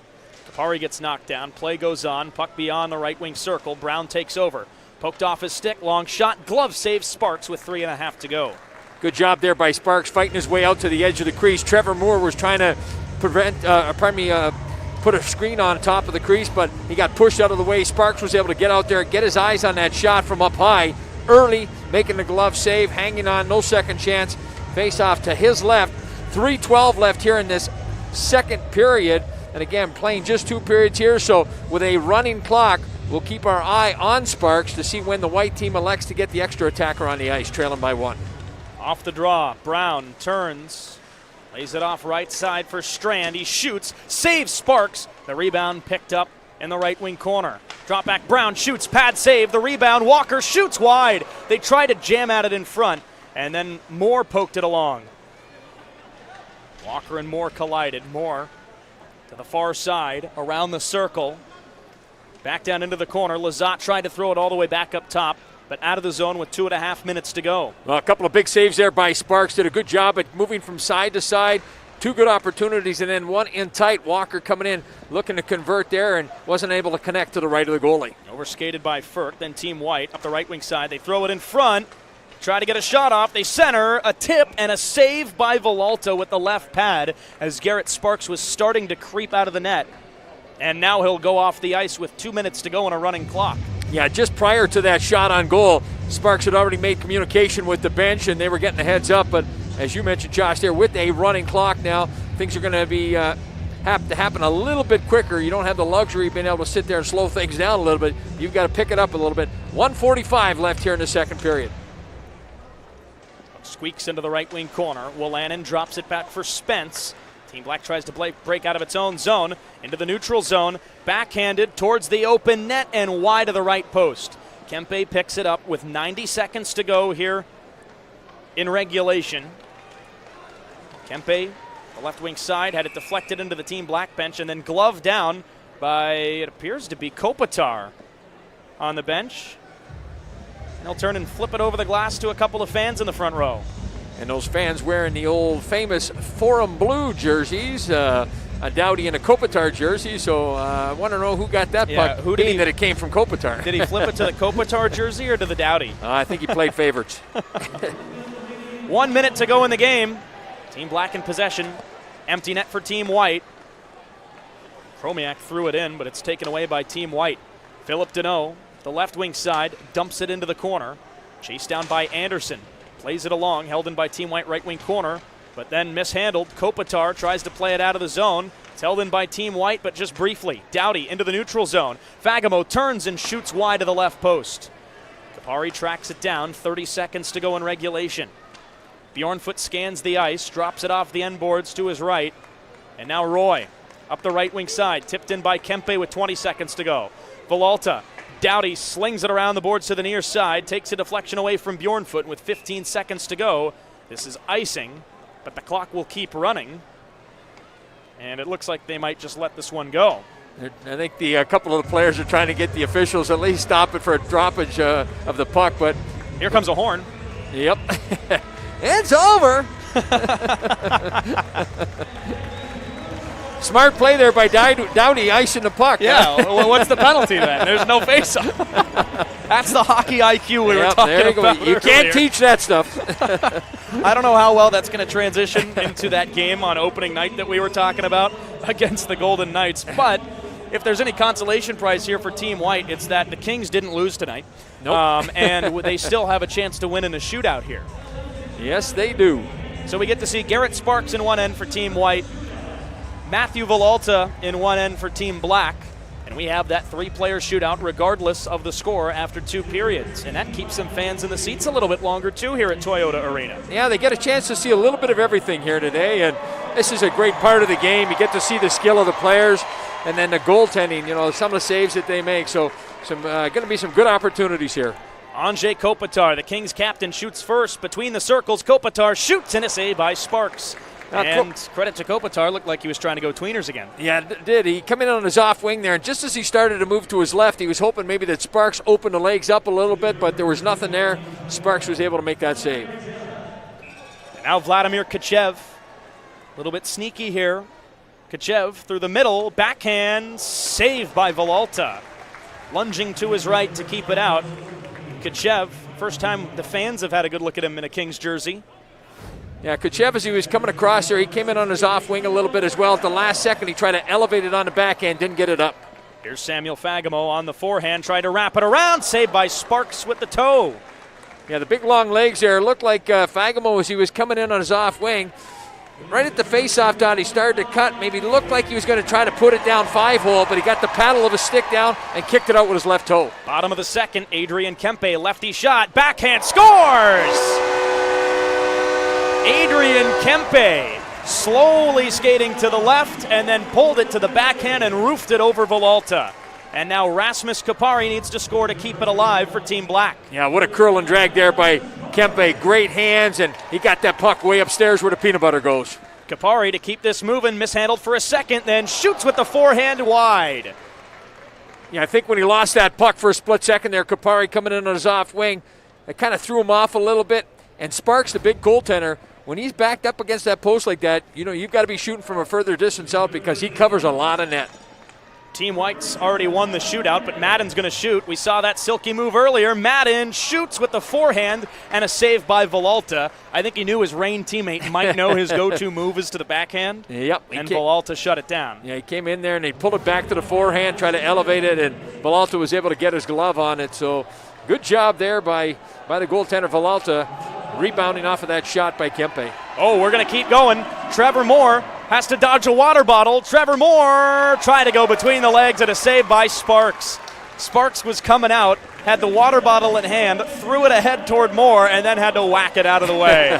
Kupari gets knocked down. Play goes on. Puck beyond the right wing circle. Brown takes over. Poked off his stick. Long shot. Glove saves Sparks with 3.5 to go. Good job there by Sparks, fighting his way out to the edge of the crease. Trevor Moore was trying to put a screen on top of the crease, but he got pushed out of the way. Sparks was able to get out there, get his eyes on that shot from up high early, making the glove save, hanging on, no second chance. Face off to his left. 3:12 left here in this second period. And again, playing just 2 periods here, so with a running clock, we'll keep our eye on Sparks to see when the white team elects to get the extra attacker on the ice, trailing by 1. Off the draw, Brown turns, lays it off right side for Strand. He shoots, saves Sparks. The rebound picked up in the right wing corner. Drop back, Brown shoots, pad save, the rebound. Walker shoots wide. They try to jam at it in front, and then Moore poked it along. Walker and Moore collided. Moore to the far side, around the circle. Back down into the corner. Lizotte tried to throw it all the way back up top. but out of the zone with 2.5 minutes to go. Well, a couple of big saves there by Sparks. Did a good job at moving from side to side. 2 good opportunities, and then one in tight. Walker coming in, looking to convert there, and wasn't able to connect to the right of the goalie. Overskated by Firk, then Team White up the right wing side. They throw it in front, try to get a shot off. They center, a tip, and a save by Villalta with the left pad as Garrett Sparks was starting to creep out of the net. And now he'll go off the ice with 2 minutes to go on a running clock. Yeah, just prior to that shot on goal, Sparks had already made communication with the bench, and they were getting a heads up. But as you mentioned, Josh, there with a running clock now, things are going to be have to happen a little bit quicker. You don't have the luxury of being able to sit there and slow things down a little bit. You've got to pick it up a little bit. 1:45 left here in the second period. Squeaks into the right wing corner. Willanen drops it back for Spence. Team Black tries to break out of its own zone into the neutral zone. Backhanded towards the open net and wide of the right post. Kempe picks it up with 90 seconds to go here in regulation. Kempe, the left wing side, had it deflected into the Team Black bench and then gloved down by, it appears to be Kopitar on the bench. And he'll turn and flip it over the glass to a couple of fans in the front row. And those fans wearing the old famous Forum Blue jerseys, a Doughty and a Kopitar jersey. So I want to know who got that puck, who did being that it came from Kopitar. Did he flip it to the Kopitar jersey or to the Doughty? I think he played favorites. 1 minute to go in the game. Team Black in possession. Empty net for Team White. Chromiak threw it in, but it's taken away by Team White. Philip Deneau, the left wing side, dumps it into the corner. Chased down by Anderson. Plays it along, held in by Team White right wing corner, but then mishandled. Kopitar tries to play it out of the zone. It's held in by Team White, but just briefly. Doughty into the neutral zone. Fagemo turns and shoots wide of the left post. Kapari tracks it down, 30 seconds to go in regulation. Bjornfoot scans the ice, drops it off the end boards to his right, and now Roy up the right wing side, tipped in by Kempe with 20 seconds to go. Villalta. Doughty slings it around the boards to the near side, takes a deflection away from Bjornfoot with 15 seconds to go. This is icing, but the clock will keep running. And it looks like they might just let this one go. I think a couple of the players are trying to get the officials at least stop it for a droppage of the puck, but here comes a horn. Yep. It's over. Smart play there by Doughty icing the puck. Yeah, well, what's the penalty then? There's no face-off. That's the hockey IQ we were talking about. You can't teach that stuff. I don't know how well that's going to transition into that game on opening night that we were talking about against the Golden Knights. But if there's any consolation prize here for Team White, it's that the Kings didn't lose tonight. Nope. And they still have a chance to win in a shootout here. Yes, they do. So we get to see Garrett Sparks in one end for Team White, Matthew Villalta in one end for Team Black, and we have that 3-player shootout regardless of the score after 2 periods. And that keeps some fans in the seats a little bit longer too here at Toyota Arena. Yeah, they get a chance to see a little bit of everything here today, and this is a great part of the game. You get to see the skill of the players and then the goaltending, some of the saves that they make. So going to be some good opportunities here. Anze Kopitar, the Kings captain, shoots first. Between the circles, Kopitar shoots, and a save by Sparks. And credit to Kopitar, looked like he was trying to go tweeners again. Yeah, did. He come in on his off wing there, and just as he started to move to his left, he was hoping maybe that Sparks opened the legs up a little bit, but there was nothing there. Sparks was able to make that save. And now Vladimir Kachev, a little bit sneaky here. Kachev through the middle, backhand, saved by Villalta. Lunging to his right to keep it out. Kachev, first time the fans have had a good look at him in a Kings jersey. Yeah, Kachev, as he was coming across there, he came in on his off wing a little bit as well. At the last second, he tried to elevate it on the backhand, didn't get it up. Here's Samuel Fagemo on the forehand, tried to wrap it around, saved by Sparks with the toe. Yeah, the big long legs there looked like Fagemo as he was coming in on his off wing. Right at the face-off dot, he started to cut. Maybe looked like he was going to try to put it down 5-hole, but he got the paddle of his stick down and kicked it out with his left toe. Bottom of the second, Adrian Kempe, lefty shot, backhand, scores! Adrian Kempe slowly skating to the left and then pulled it to the backhand and roofed it over Villalta. And now Rasmus Kapari needs to score to keep it alive for Team Black. Yeah, what a curl and drag there by Kempe. Great hands, and he got that puck way upstairs where the peanut butter goes. Kapari to keep this moving, mishandled for a second, then shoots with the forehand wide. Yeah, I think when he lost that puck for a split second there, Kapari coming in on his off wing, it kind of threw him off a little bit. And Sparks, the big goaltender, when he's backed up against that post like that, you've got to be shooting from a further distance out because he covers a lot of net. Team White's already won the shootout, but Madden's going to shoot. We saw that silky move earlier. Madden shoots with the forehand and a save by Villalta. I think he knew his Reign teammate might know his go-to move is to the backhand. Yep. And Villalta shut it down. Yeah, he came in there and he pulled it back to the forehand, tried to elevate it, and Villalta was able to get his glove on it. So good job there by the goaltender Villalta, rebounding off of that shot by Kempe. Oh, we're going to keep going. Trevor Moore has to dodge a water bottle. Trevor Moore tried to go between the legs and a save by Sparks. Sparks was coming out, had the water bottle in hand, threw it ahead toward Moore, and then had to whack it out of the way.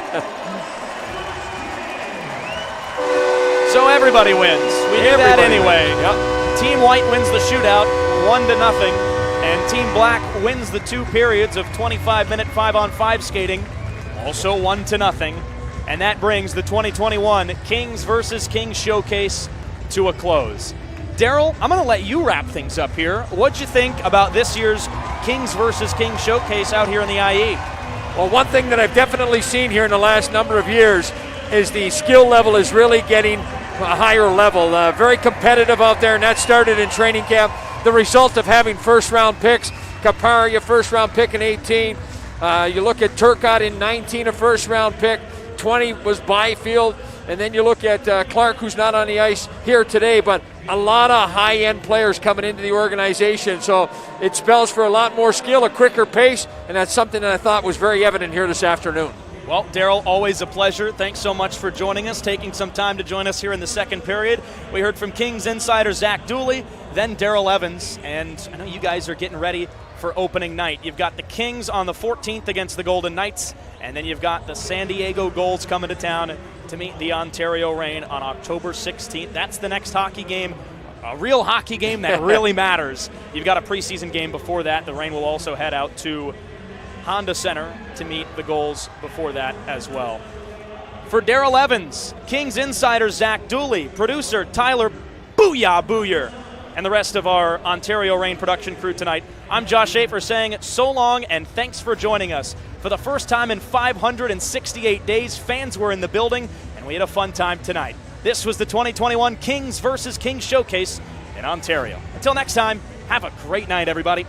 So everybody wins. We do that anyway. Yep. Team White wins the shootout 1-0, and Team Black wins the 2 periods of 25-minute 5-on-5 skating, also 1-0. And that brings the 2021 Kings versus Kings Showcase to a close. Daryl, I'm going to let you wrap things up here. What'd you think about this year's Kings versus Kings Showcase out here in the IE? Well, one thing that I've definitely seen here in the last number of years is the skill level is really getting a higher level. Very competitive out there, and that started in training camp. The result of having first-round picks, Kaparia, first-round pick in 18. You look at Turcotte in 19, a first-round pick. 20 was Byfield, and then you look at Clark, who's not on the ice here today, but a lot of high-end players coming into the organization. So it spells for a lot more skill, a quicker pace, and that's something that I thought was very evident here this afternoon. Well, Daryl, always a pleasure. Thanks so much for joining us, taking some time to join us here in the second period. We heard from Kings insider Zach Dooley, then Daryl Evans, and I know you guys are getting ready for opening night. You've got the Kings on the 14th against the Golden Knights, and then you've got the San Diego Gulls coming to town to meet the Ontario Reign on October 16th. That's the next hockey game, a real hockey game that really matters. You've got a preseason game before that. The Reign will also head out to Honda Center to meet the Gulls before that as well. For Daryl Evans, Kings insider Zach Dooley, producer Tyler Booyah Booyer, and the rest of our Ontario Reign production crew tonight, I'm Josh Schaefer saying so long and thanks for joining us. For the first time in 568 days, fans were in the building and we had a fun time tonight. This was the 2021 Kings versus Kings Showcase in Ontario. Until next time, have a great night, everybody.